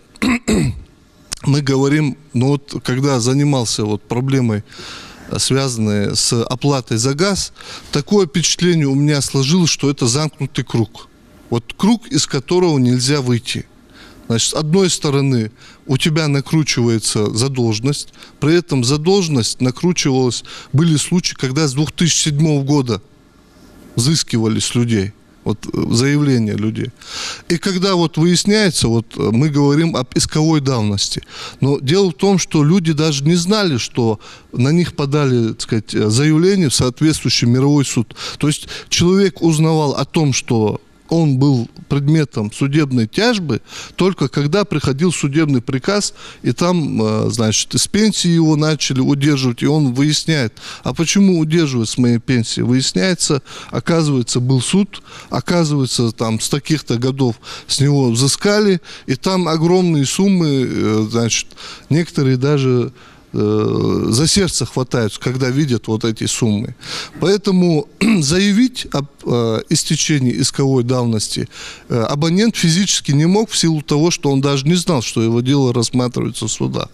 S2: мы говорим, ну вот когда занимался вот проблемой, связанной с оплатой за газ, такое впечатление у меня сложилось, что это замкнутый круг. Вот круг, из которого нельзя выйти. Значит, с одной стороны, у тебя накручивается задолженность, при этом задолженность накручивалась, были случаи, когда с 2007 года взыскивали с людей. Вот заявления людей. И когда вот выясняется, вот мы говорим об исковой давности. Но дело в том, что люди даже не знали, что на них подали, так сказать, заявление в соответствующий мировой суд. То есть человек узнавал о том, что он был предметом судебной тяжбы, только когда приходил судебный приказ, и там, значит, из пенсии его начали удерживать, и он выясняет, а почему удерживают с моей пенсии? Выясняется, оказывается, был суд, оказывается, там с таких-то годов с него взыскали, и там огромные суммы, значит, некоторые даже за сердце хватаются, когда видят вот эти суммы. Поэтому заявить об истечении исковой давности абонент физически не мог в силу того, что он даже не знал, что его дело рассматривается в судах.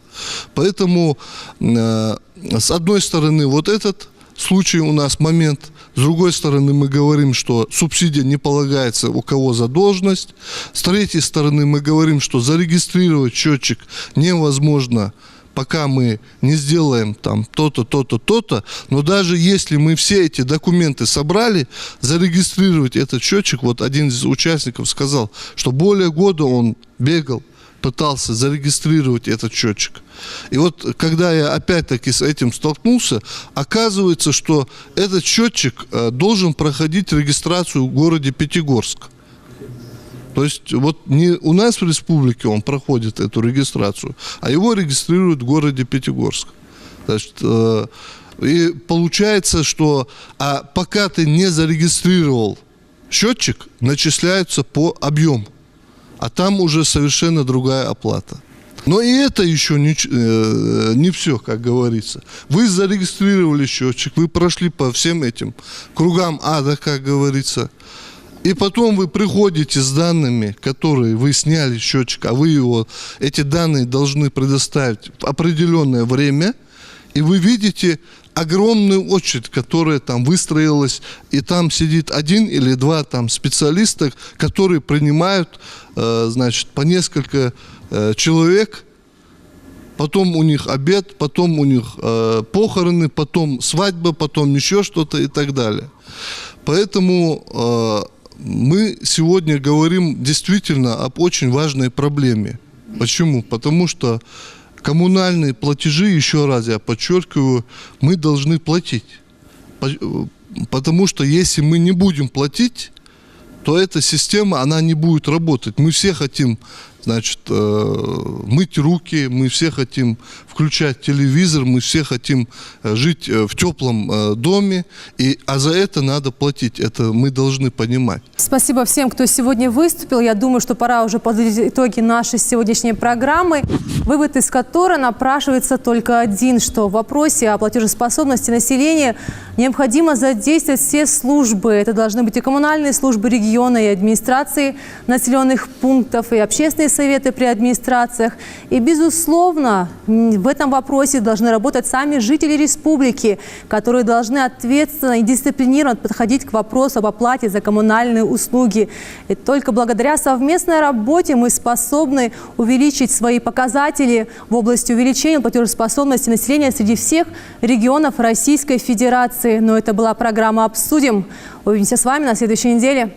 S2: Поэтому, с одной стороны, вот этот случай у нас момент, с другой стороны, мы говорим, что субсидия не полагается, у кого задолженность. С третьей стороны, мы говорим, что зарегистрировать счетчик невозможно, пока мы не сделаем там то-то, то-то, то-то, но даже если мы все эти документы собрали, зарегистрировать этот счетчик, вот один из участников сказал, что более года он бегал, пытался зарегистрировать этот счетчик. И вот когда я опять-таки с этим столкнулся, оказывается, что этот счетчик должен проходить регистрацию в городе Пятигорск. То есть вот не у нас в республике он проходит эту регистрацию, а его регистрируют в городе Пятигорск. Значит, и получается, что пока ты не зарегистрировал счетчик, начисляются по объему, а там уже совершенно другая оплата. Но и это еще не все, как говорится. Вы зарегистрировали счетчик, вы прошли по всем этим кругам ада, как говорится. И потом вы приходите с данными, которые вы сняли счетчик, а вы эти данные должны предоставить в определенное время, и вы видите огромную очередь, которая там выстроилась, и там сидит один или два там специалиста, которые принимают, значит, по несколько человек, потом у них обед, потом у них похороны, потом свадьба, потом еще что-то и так далее. Поэтому мы сегодня говорим действительно об очень важной проблеме. Почему? Потому что коммунальные платежи, еще раз я подчеркиваю, мы должны платить. Потому что если мы не будем платить, то эта система, она не будет работать. Мы все хотим, значит, мыть руки, мы все хотим включать телевизор, мы все хотим жить в теплом доме, а за это надо платить, это мы должны понимать.
S1: Спасибо всем, кто сегодня выступил. Я думаю, что пора уже подводить итоги нашей сегодняшней программы, вывод из которой напрашивается только один, что в вопросе о платежеспособности населения необходимо задействовать все службы. Это должны быть и коммунальные службы региона, и администрации населенных пунктов, и общественные советы при администрациях. И, безусловно, в этом вопросе должны работать сами жители республики, которые должны ответственно и дисциплинированно подходить к вопросу об оплате за коммунальные услуги. И только благодаря совместной работе мы способны увеличить свои показатели в области увеличения платежеспособности населения среди всех регионов Российской Федерации. Но это была программа «Обсудим». Увидимся с вами на следующей неделе.